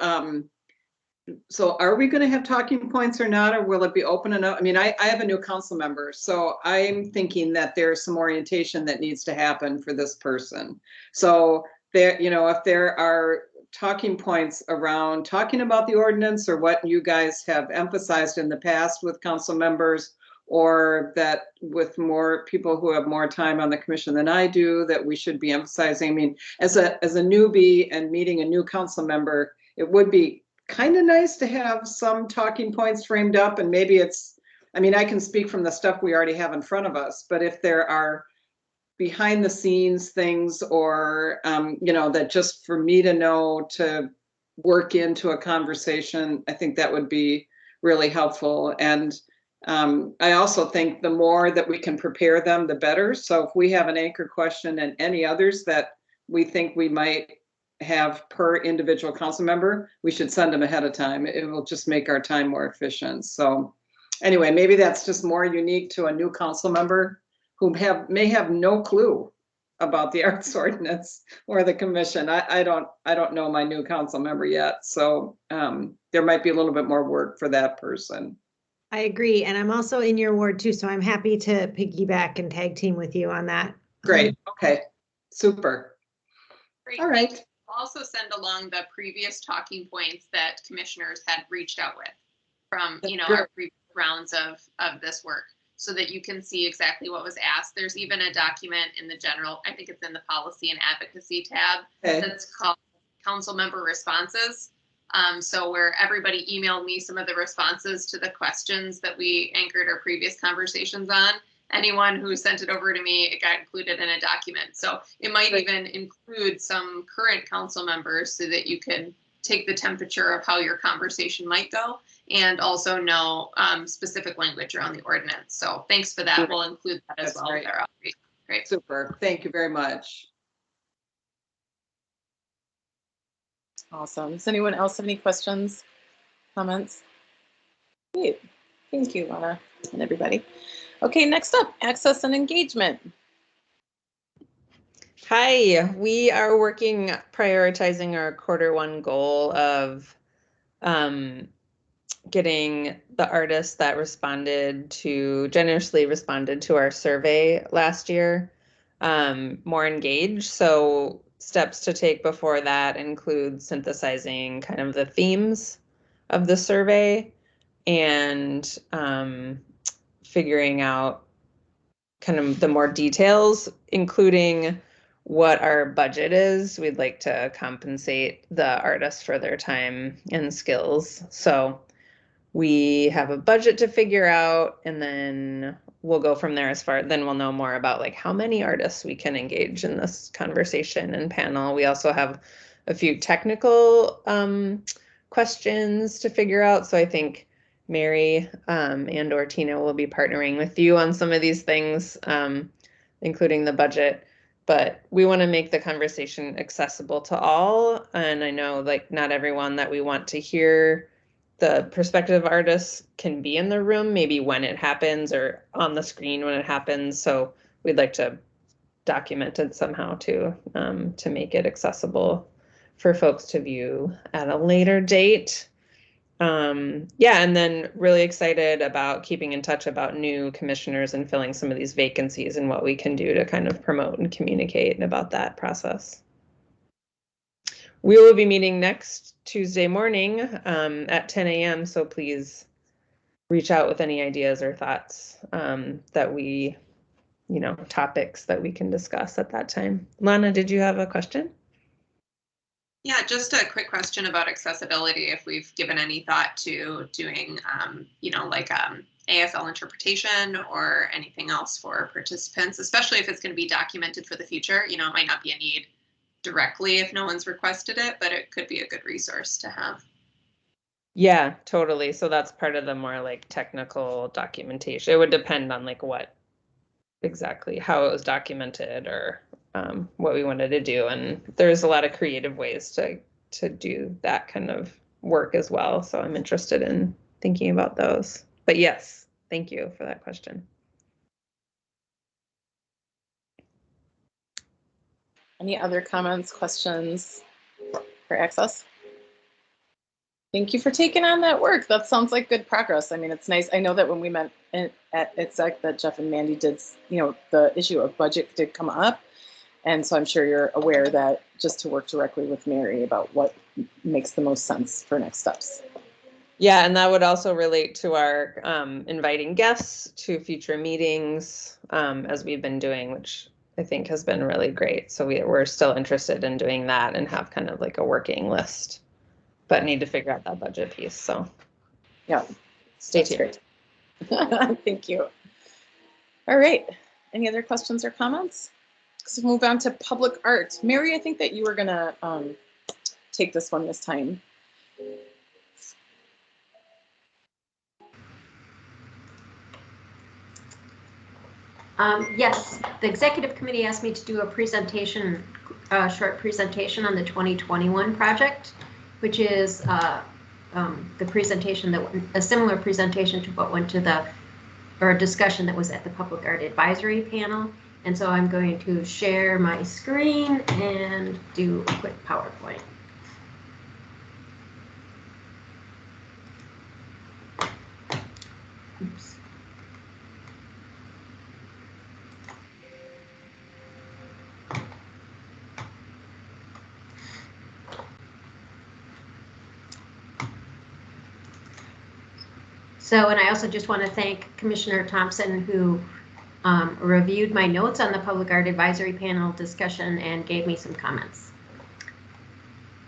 are we going to have talking points or not, or will it be open enough? I mean, I have a new council member, so I'm thinking that there's some orientation that needs to happen for this person. So there, you know, if there are talking points around talking about the ordinance or what you guys have emphasized in the past with council members, or that with more people who have more time on the commission than I do, that we should be emphasizing. I mean, as a newbie and meeting a new council member, it would be kind of nice to have some talking points framed up, and maybe it's, I mean, I can speak from the stuff we already have in front of us, but if there are behind the scenes things or, you know, that just for me to know to work into a conversation, I think that would be really helpful. And I also think the more that we can prepare them, the better. So if we have an anchor question and any others that we think we might have per individual council member, we should send them ahead of time. It will just make our time more efficient. So anyway, maybe that's just more unique to a new council member who may have no clue about the arts ordinance or the commission. I don't know my new council member yet. So there might be a little bit more work for that person. I agree. And I'm also in your ward too. So I'm happy to piggyback and tag team with you on that. Great. Okay. Super. Great. All right. We'll also send along the previous talking points that commissioners had reached out with from, you know, our previous rounds of this work, so that you can see exactly what was asked. There's even a document in the general, I think it's in the policy and advocacy tab, that's called council member responses. So where everybody emailed me some of the responses to the questions that we anchored our previous conversations on. Anyone who sent it over to me, it got included in a document. So it might even include some current council members so that you can take the temperature of how your conversation might go, and also know specific language around the ordinance. So thanks for that. We'll include that as well. Great. Super. Thank you very much. Awesome. Does anyone else have any questions, comments? Great. Thank you, Lana, and everybody. Okay, next up, access and engagement. Hi, we are working, prioritizing our Q1 goal of getting the artists that generously responded to our survey last year more engaged. So steps to take before that include synthesizing kind of the themes of the survey and figuring out kind of the more details, including what our budget is. We'd like to compensate the artists for their time and skills. So we have a budget to figure out, and then we'll go from there. Then we'll know more about like how many artists we can engage in this conversation and panel. We also have a few technical questions to figure out. So I think Mary and or Tina will be partnering with you on some of these things, including the budget. But we want to make the conversation accessible to all. And I know like not everyone that we want to hear the prospective artists can be in the room, maybe when it happens or on the screen when it happens. So we'd like to document it somehow to make it accessible for folks to view at a later date. Yeah, and then really excited about keeping in touch about new commissioners and filling some of these vacancies and what we can do to kind of promote and communicate about that process. We will be meeting next Tuesday morning at 10 a.m. So please reach out with any ideas or thoughts that we topics that we can discuss at that time. Lana, did you have a question? Yeah, just a quick question about accessibility. If we've given any thought to doing, ASL interpretation or anything else for participants, especially if it's going to be documented for the future. It might not be a need directly if no one's requested it, but it could be a good resource to have. Yeah, totally. So that's part of the more like technical documentation. It would depend on like what exactly, how it was documented or what we wanted to do. And there's a lot of creative ways to do that kind of work as well. So I'm interested in thinking about those. But yes, thank you for that question. Any other comments, questions for access? Thank you for taking on that work. That sounds like good progress. I mean, it's nice. I know that when we met at ITSEC that Jeff and Mandy did, the issue of budget did come up. And so I'm sure you're aware that just to work directly with Mary about what makes the most sense for next steps. Yeah, and that would also relate to our inviting guests to future meetings as we've been doing, which I think has been really great. So we're still interested in doing that and have kind of like a working list, but need to figure out that budget piece. So yeah, stay tuned. Thank you. All right. Any other questions or comments? Let's move on to public art. Mary, I think that you were going to take this one this time. Yes, the executive committee asked me to do a presentation, a short presentation on the 2021 project, which is the presentation a similar presentation to what went to or a discussion that was at the Public Art Advisory Panel. And so I'm going to share my screen and do a quick PowerPoint. Oops. So, and I also just want to thank Commissioner Thompson, who reviewed my notes on the Public Art Advisory Panel discussion and gave me some comments.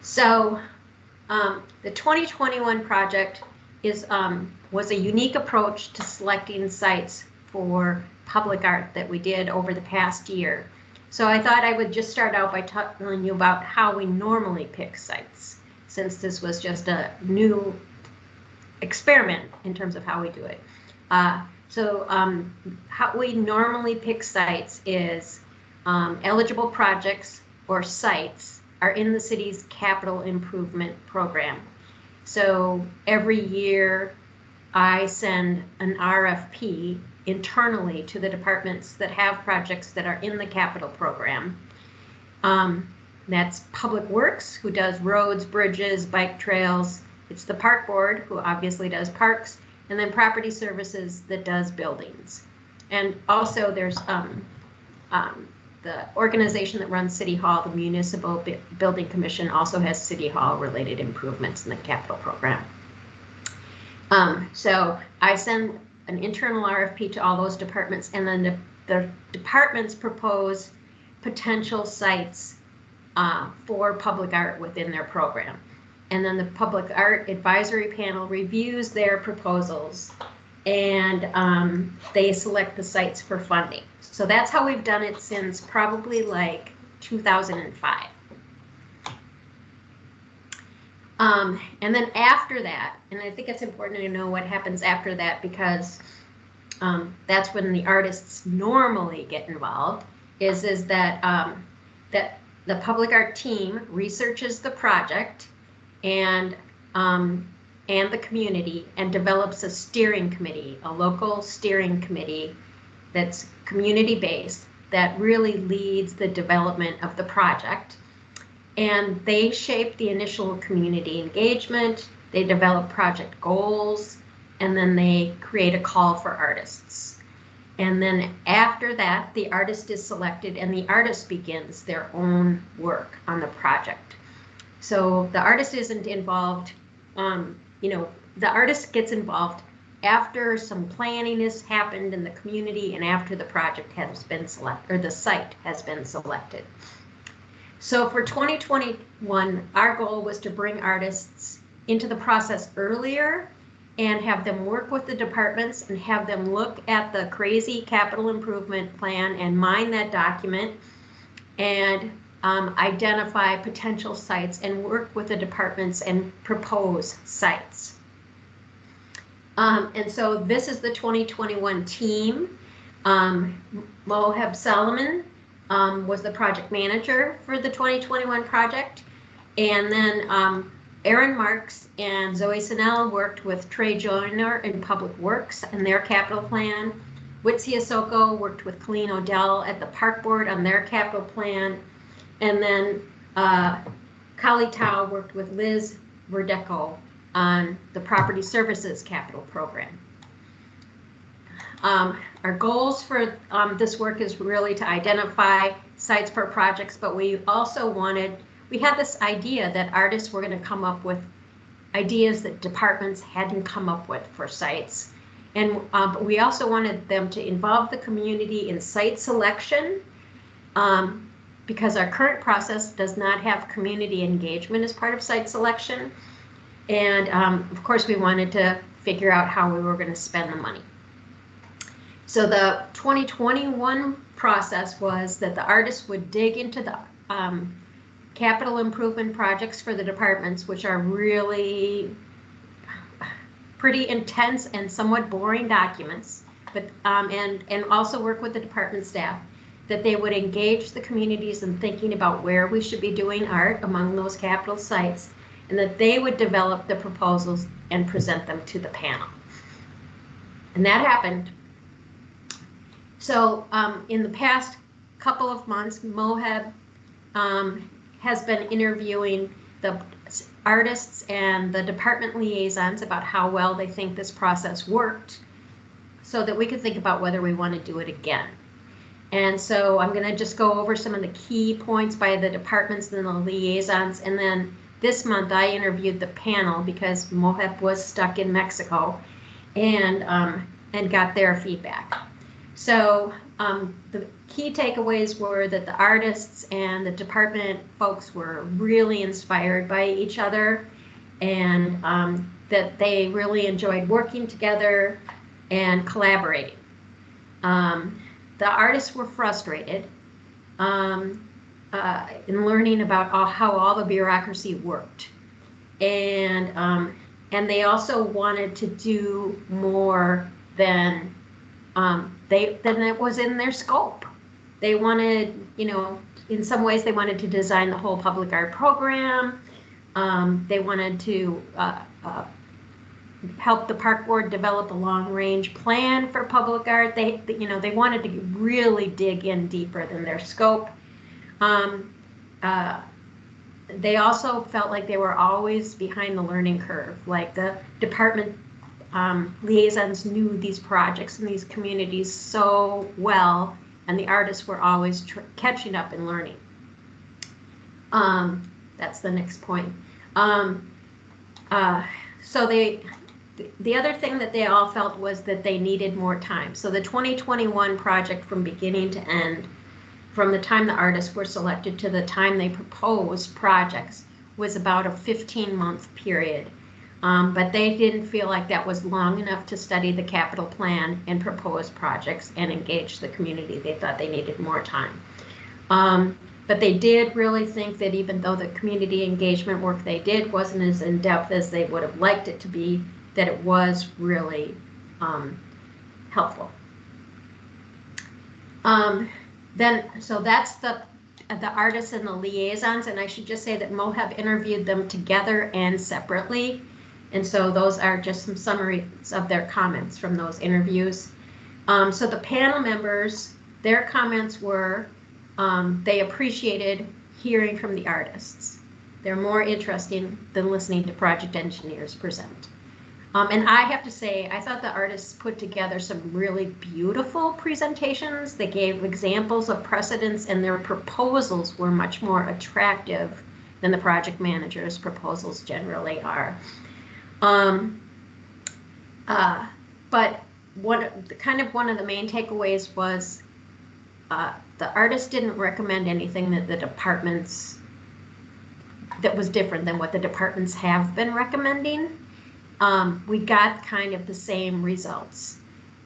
So, the 2021 project was a unique approach to selecting sites for public art that we did over the past year. So I thought I would just start out by telling you about how we normally pick sites, since this was just a new experiment in terms of how we do it. So how we normally pick sites is eligible projects or sites are in the city's capital improvement program. So every year I send an RFP internally to the departments that have projects that are in the capital program. That's Public Works, who does roads, bridges, bike trails. It's the Park Board, who obviously does parks, and then Property Services that does buildings. And also there's the organization that runs City Hall, the Municipal Building Commission, also has City Hall related improvements in the capital program. So I send an internal RFP to all those departments, and then the departments propose potential sites for public art within their program. And then the Public Art Advisory Panel reviews their proposals, and they select the sites for funding. So that's how we've done it since probably like 2005. And then after that, and I think it's important to know what happens after that, because that's when the artists normally get involved, is that that the public art team researches the project and the community and develops a steering committee, a local steering committee that's community-based that really leads the development of the project. And they shape the initial community engagement, they develop project goals, and then they create a call for artists. And then after that, the artist is selected and the artist begins their own work on the project. So the artist isn't involved, the artist gets involved after some planning has happened in the community and after the project has been selected, or the site has been selected. So for 2021, our goal was to bring artists into the process earlier and have them work with the departments and have them look at the crazy capital improvement plan and mine that document and identify potential sites and work with the departments and propose sites. And so this is the 2021 team. Mohab Solomon was the project manager for the 2021 project. And then Aaron Marks and Zoe Sinnell worked with Trey Joyner in Public Works and their capital plan. Witsi Asoko worked with Colleen Odell at the Park Board on their capital plan. And then Kali Tao worked with Liz Verdeco on the Property Services Capital Program. Our goals for this work is really to identify sites for projects, but we also we had this idea that artists were going to come up with ideas that departments hadn't come up with for sites. And but we also wanted them to involve the community in site selection because our current process does not have community engagement as part of site selection. And of course, we wanted to figure out how we were going to spend the money. So the 2021 process was that the artists would dig into the capital improvement projects for the departments, which are really pretty intense and somewhat boring documents, but and also work with the department staff, that they would engage the communities in thinking about where we should be doing art among those capital sites, and that they would develop the proposals and present them to the panel. And that happened. So in the past couple of months, Mohab has been interviewing the artists and the department liaisons about how well they think this process worked, so that we could think about whether we want to do it again. And so I'm going to just go over some of the key points by the departments and the liaisons, and then this month I interviewed the panel because Mohab was stuck in Mexico, and got their feedback. So the key takeaways were that the artists and the department folks were really inspired by each other, and that they really enjoyed working together and collaborating. The artists were frustrated in learning about how all the bureaucracy worked, and they also wanted to do more than it was in their scope. They wanted, in some ways they wanted to design the whole public art program. They wanted to help the park board develop a long-range plan for public art. They wanted to really dig in deeper than their scope. They also felt like they were always behind the learning curve. Like the department liaisons knew these projects and these communities so well, and the artists were always catching up and learning. That's the next point. So the other thing that they all felt was that they needed more time. So the 2021 project, from beginning to end, from the time the artists were selected to the time they proposed projects, was about a 15-month period. But they didn't feel like that was long enough to study the capital plan and propose projects and engage the community. They thought they needed more time. But they did really think that even though the community engagement work they did wasn't as in-depth as they would have liked it to be, that it was really helpful. So that's the artists and the liaisons, and I should just say that Mohab interviewed them together and separately. And so those are just some summaries of their comments from those interviews. So the panel members, their comments were, they appreciated hearing from the artists. They're more interesting than listening to project engineers present. And I have to say, I thought the artists put together some really beautiful presentations. They gave examples of precedents, and their proposals were much more attractive than the project manager's proposals generally are. but one of the main takeaways was the artist didn't recommend anything that was different than what the departments have been recommending. We got kind of the same results.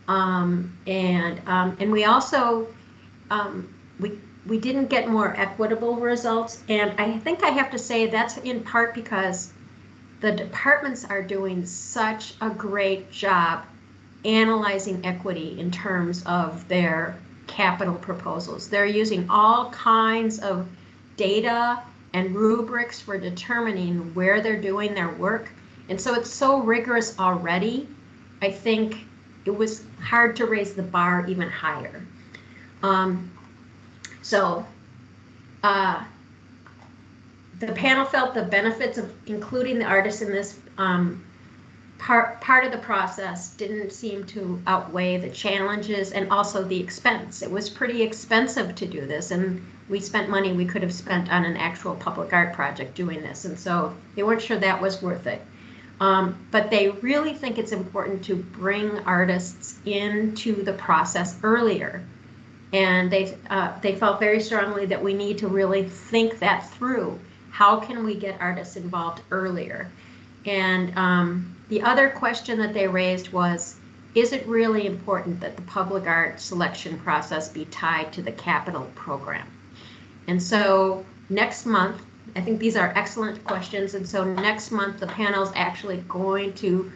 And we also, we didn't get more equitable results. And I think I have to say that's in part because the departments are doing such a great job analyzing equity in terms of their capital proposals. They're using all kinds of data and rubrics for determining where they're doing their work. And so it's so rigorous already. I think it was hard to raise the bar even higher. The panel felt the benefits of including the artists in this part of the process didn't seem to outweigh the challenges and also the expense. It was pretty expensive to do this, and we spent money we could have spent on an actual public art project doing this, and so they weren't sure that was worth it. But they really think it's important to bring artists into the process earlier. And they felt very strongly that we need to really think that through. How can we get artists involved earlier? And the other question that they raised was, is it really important that the public art selection process be tied to the capital program? And so next month, I think these are excellent questions. And so next month, the panel's actually going to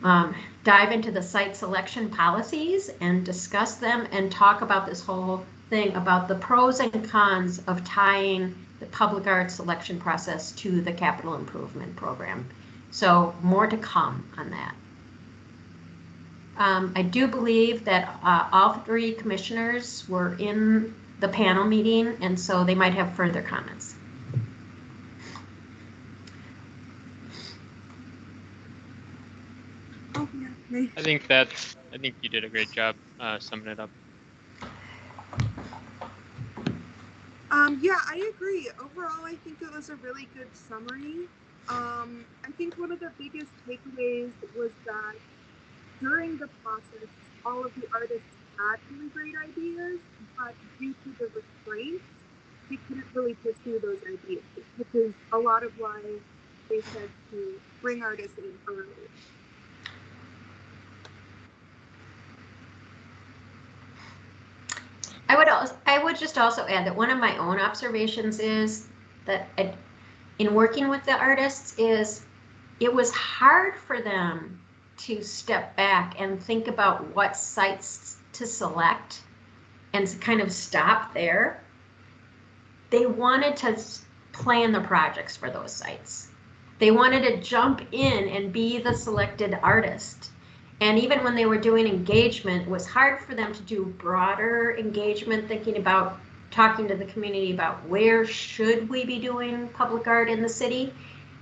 dive into the site selection policies and discuss them and talk about this whole thing about the pros and cons of tying the public art selection process to the capital improvement program. So more to come on that. I do believe that all three commissioners were in the panel meeting, and so they might have further comments. I think you did a great job summing it up. Yeah, I agree. Overall, I think it was a really good summary. I think one of the biggest takeaways was that during the process, all of the artists had really great ideas, but due to the restraints, they couldn't really pursue those ideas, which is a lot of why they said to bring artists in early. I would just also add that one of my own observations is that in working with the artists is it was hard for them to step back and think about what sites to select and kind of stop there. They wanted to plan the projects for those sites. They wanted to jump in and be the selected artist. And even when they were doing engagement, it was hard for them to do broader engagement, thinking about talking to the community about where should we be doing public art in the city.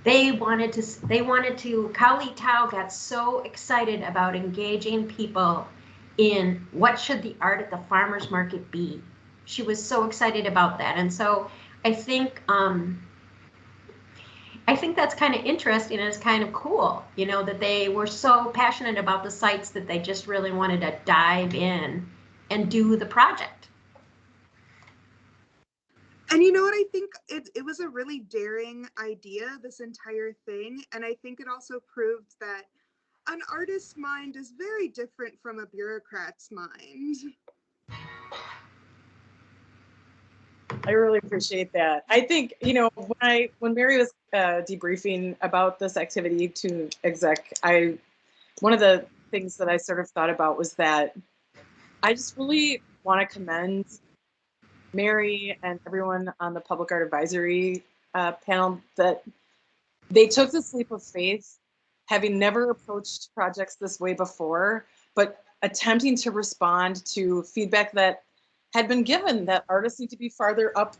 They wanted to, Kali Tao got so excited about engaging people in what should the art at the farmer's market be. She was so excited about that. And so I think that's kind of interesting and it's kind of cool, you know, that they were so passionate about the sites that they just really wanted to dive in and do the project. And you know what, I think it was a really daring idea, this entire thing. And I think it also proved that an artist's mind is very different from a bureaucrat's mind. I really appreciate that. I think, you know, when Mary was debriefing about this activity to exec, one of the things that I sort of thought about was that I just really want to commend Mary and everyone on the Public Art Advisory panel that they took this leap of faith, having never approached projects this way before, but attempting to respond to feedback that had been given that artists need to be farther up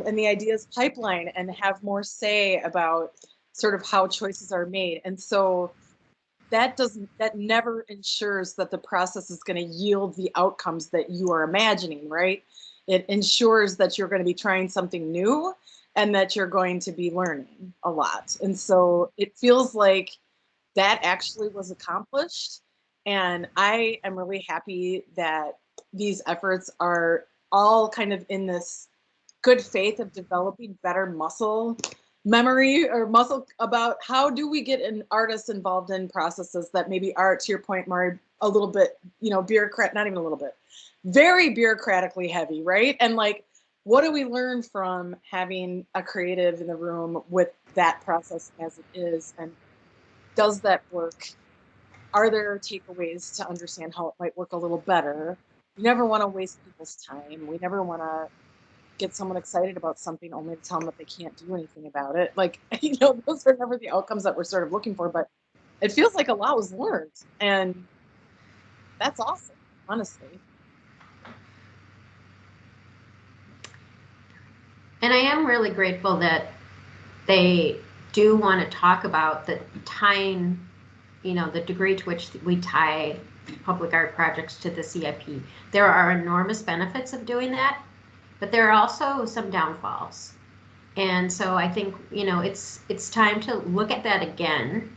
in the ideas pipeline and have more say about sort of how choices are made. And so that never ensures that the process is going to yield the outcomes that you are imagining, right? It ensures that you're going to be trying something new and that you're going to be learning a lot. And so it feels like that actually was accomplished. And I am really happy that these efforts are all kind of in this good faith of developing better muscle memory or muscle about how do we get an artist involved in processes that maybe are, to your point, Mari, a little bit, bureaucrat, not even a little bit, very bureaucratically heavy, right? And like, what do we learn from having a creative in the room with that process as it is? And does that work? Are there takeaways to understand how it might work a little better? We never want to waste people's time. We never want to get someone excited about something only to tell them that they can't do anything about it. Like, those are never the outcomes that we're sort of looking for, but it feels like a lot was learned. And that's awesome, honestly. And I am really grateful that they do want to talk about the tying, the degree to which we tie public art projects to the CIP. There are enormous benefits of doing that, but there are also some downfalls. And so I think, it's time to look at that again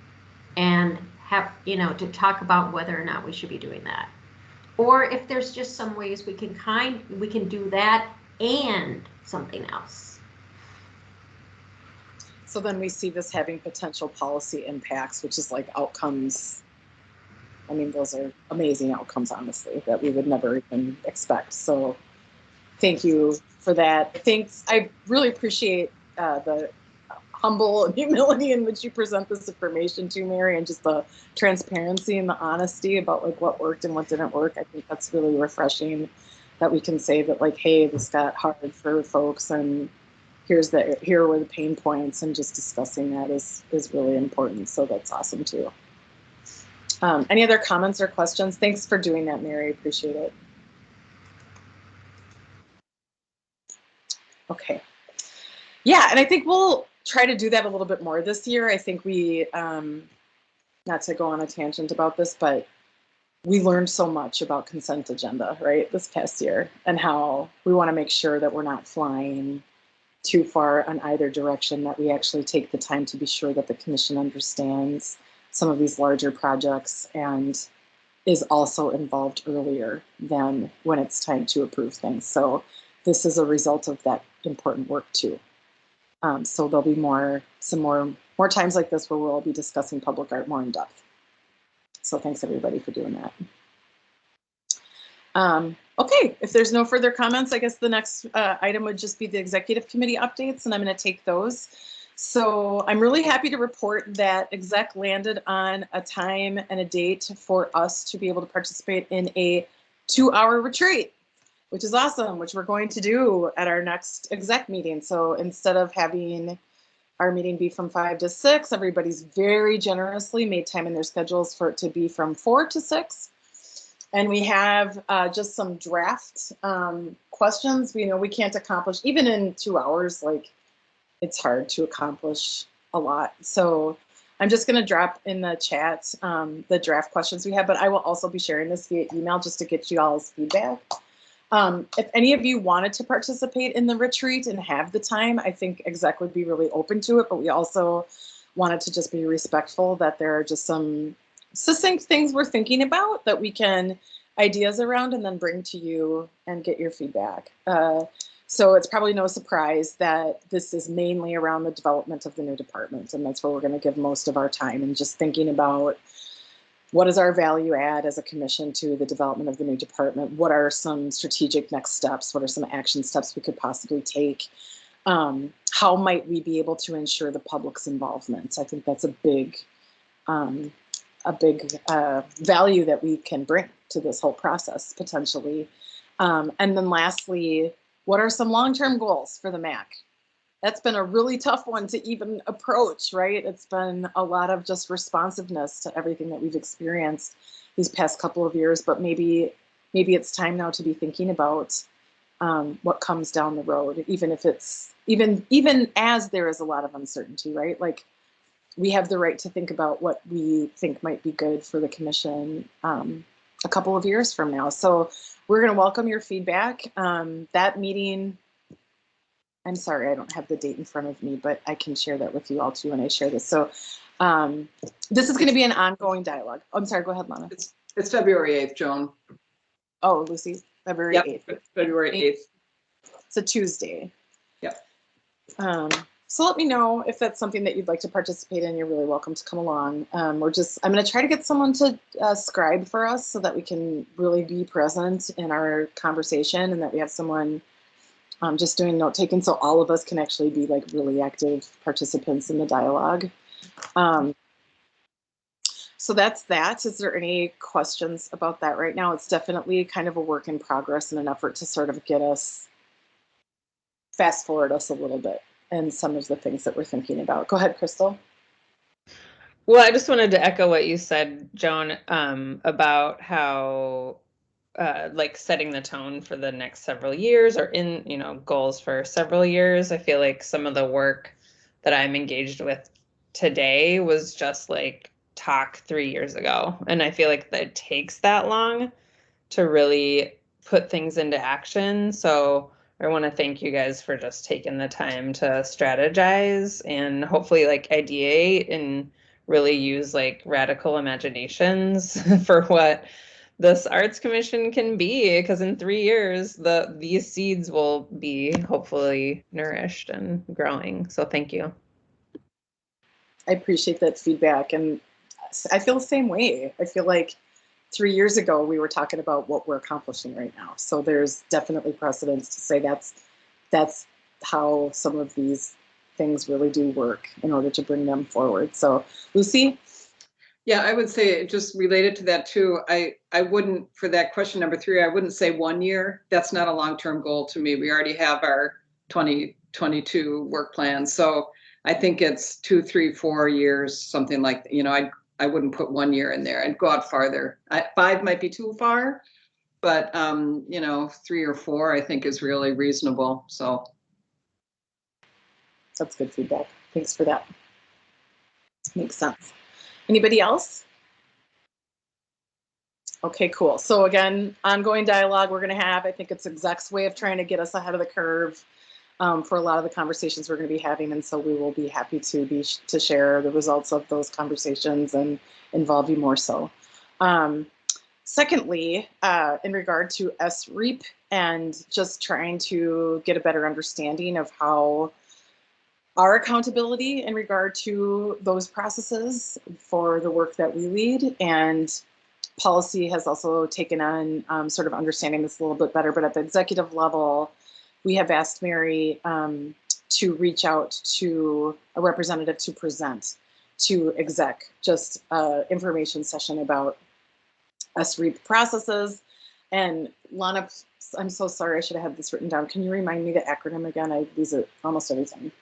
and have, to talk about whether or not we should be doing that. Or if there's just some ways we can do that and something else. So then we see this having potential policy impacts, which is like outcomes. I mean, those are amazing outcomes, honestly, that we would never even expect. So thank you for that. Thanks. I really appreciate the humble humility in which you present this information to, Mary, and just the transparency and the honesty about like what worked and what didn't work. I think that's really refreshing that we can say that like, hey, this got hard for folks and here were the pain points, and just discussing that is really important. So that's awesome too. Any other comments or questions? Thanks for doing that, Mary. Appreciate it. Okay. Yeah, and I think we'll try to do that a little bit more this year. I think we, not to go on a tangent about this, but we learned so much about consent agenda, right, this past year, and how we want to make sure that we're not flying too far on either direction, that we actually take the time to be sure that the commission understands some of these larger projects and is also involved earlier than when it's time to approve things. So this is a result of that important work too. So there'll be some more times like this where we'll be discussing public art more in depth. So thanks everybody for doing that. Okay, if there's no further comments, I guess the next item would just be the executive committee updates, and I'm going to take those. So I'm really happy to report that exec landed on a time and a date for us to be able to participate in a 2-hour retreat, which is awesome, which we're going to do at our next exec meeting. So instead of having our meeting be from 5 to 6, everybody's very generously made time in their schedules for it to be from 4 to 6. And we have just some draft questions. We can't accomplish, even in 2 hours, like it's hard to accomplish a lot. So I'm just gonna drop in the chat the draft questions we have, but I will also be sharing this via email just to get you all's feedback. If any of you wanted to participate in the retreat and have the time, I think exec would be really open to it, but we also wanted to just be respectful that there are just some succinct things we're thinking about that we can ideas around and then bring to you and get your feedback. So it's probably no surprise that this is mainly around the development of the new department, and that's where we're going to give most of our time, and just thinking about what is our value add as a commission to the development of the new department? What are some strategic next steps? What are some action steps we could possibly take? How might we be able to ensure the public's involvement? I think that's a big value that we can bring to this whole process potentially. And then lastly, what are some long-term goals for the MAC? That's been a really tough one to even approach, right? It's been a lot of just responsiveness to everything that we've experienced these past couple of years, but maybe it's time now to be thinking about what comes down the road, even if it's, even as there is a lot of uncertainty, right? Like, we have the right to think about what we think might be good for the commission a couple of years from now. So we're going to welcome your feedback. That meeting, I'm sorry, I don't have the date in front of me, but I can share that with you all too when I share this. So this is going to be an ongoing dialogue. I'm sorry, go ahead, Lana. It's February 8th, Joan. Oh, Lucy, February Yep, 8th. February 8th. It's a Tuesday. Yep. So let me know if that's something that you'd like to participate in. You're really welcome to come along. I'm going to try to get someone to scribe for us so that we can really be present in our conversation and that we have someone just doing note taking so all of us can actually be like really active participants in the dialogue. So that's that. Is there any questions about that right now? It's definitely kind of a work in progress and an effort to sort of get us, fast forward us a little bit and some of the things that we're thinking about. Go ahead, Crystal. Well, I just wanted to echo what you said, Joan, about how like setting the tone for the next several years or in, goals for several years. I feel like some of the work that I'm engaged with today was just like talk 3 years ago. And I feel like that it takes that long to really put things into action. So I want to thank you guys for just taking the time to strategize and hopefully like ideate and really use like radical imaginations for what this arts commission can be, because in 3 years these seeds will be hopefully nourished and growing. So thank you. I appreciate that feedback, and I feel the same way. I feel like 3 years ago we were talking about what we're accomplishing right now. So there's definitely precedence to say that's how some of these things really do work in order to bring them forward. So Lucy? Yeah, I would say just related to that too, I wouldn't, for that question number 3, I wouldn't say 1 year. That's not a long-term goal to me. We already have our 2022 work plan. So I think it's 2, 3, 4 years, something like, I wouldn't put 1 year in there. I'd go out farther. 5 might be too far, but 3 or 4 I think is really reasonable. So that's good feedback. Thanks for that. Makes sense. Anybody else? Okay, cool. So again, ongoing dialogue we're going to have. I think it's exec's way of trying to get us ahead of the curve for a lot of the conversations we're going to be having, and so we will be happy to share the results of those conversations and involve you more so. Secondly, in regard to SREAP and just trying to get a better understanding of how our accountability in regard to those processes for the work that we lead, and policy has also taken on sort of understanding this a little bit better, but at the executive level, we have asked Mary to reach out to a representative to present to exec, just information session about SREAP processes. And Lana, I'm so sorry, I should have had this written down. Can you remind me the acronym again? I use it almost every time.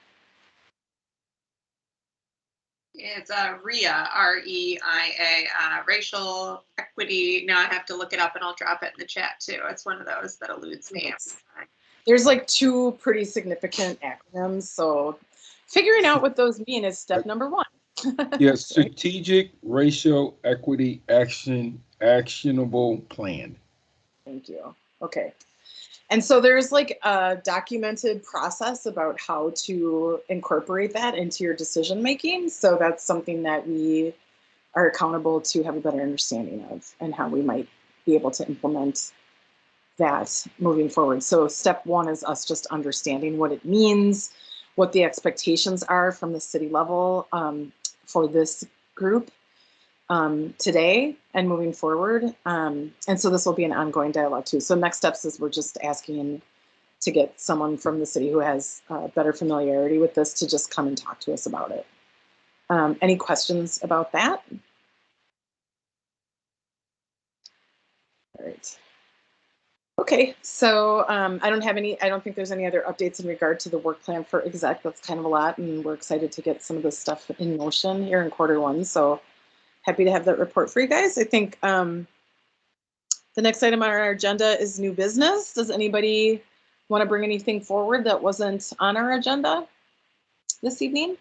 It's REIA, R-E-I-A, racial equity. Now I have to look it up and I'll drop it in the chat too. It's one of those that eludes me. There's like 2 pretty significant acronyms, so figuring out what those mean is step number 1. Yes, strategic racial equity actionable plan. Thank you. Okay. And so there's like a documented process about how to incorporate that into your decision making. So that's something that we are accountable to have a better understanding of and how we might be able to implement that moving forward. So step 1 is us just understanding what it means, what the expectations are from the city level for this group today and moving forward. And so this will be an ongoing dialogue too. So next steps is we're just asking to get someone from the city who has better familiarity with this to just come and talk to us about it. Any questions about that? All right. Okay, so I don't think there's any other updates in regard to the work plan for exec. That's kind of a lot, and we're excited to get some of this stuff in motion here in Q1. So happy to have that report for you guys. I think the next item on our agenda is new business. Does anybody want to bring anything forward that wasn't on our agenda this evening?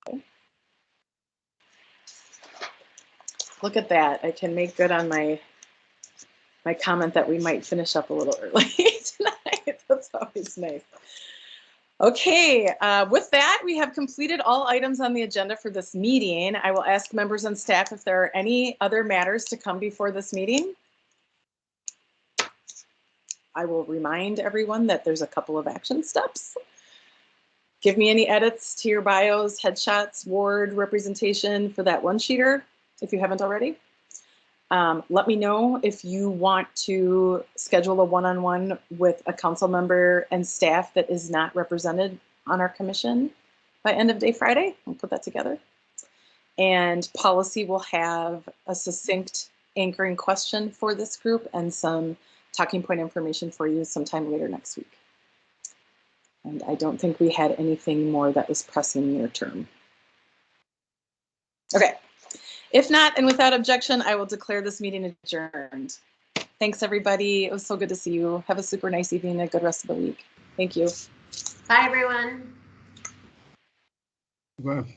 Okay. Look at that. I can make good on my comment that we might finish up a little early tonight. That's always nice. Okay, with that, we have completed all items on the agenda for this meeting. I will ask members and staff if there are any other matters to come before this meeting. I will remind everyone that there's a couple of action steps. Give me any edits to your bios, headshots, ward representation for that one-sheeter, if you haven't already. Let me know if you want to schedule a one-on-one with a council member and staff that is not represented on our commission by end of day Friday. We'll put that together. And policy will have a succinct anchoring question for this group and some talking point information for you sometime later next week. And I don't think we had anything more that was pressing near term. Okay. If not, and without objection, I will declare this meeting adjourned. Thanks, everybody. It was so good to see you. Have a super nice evening and a good rest of the week. Thank you. Bye, everyone. Bye.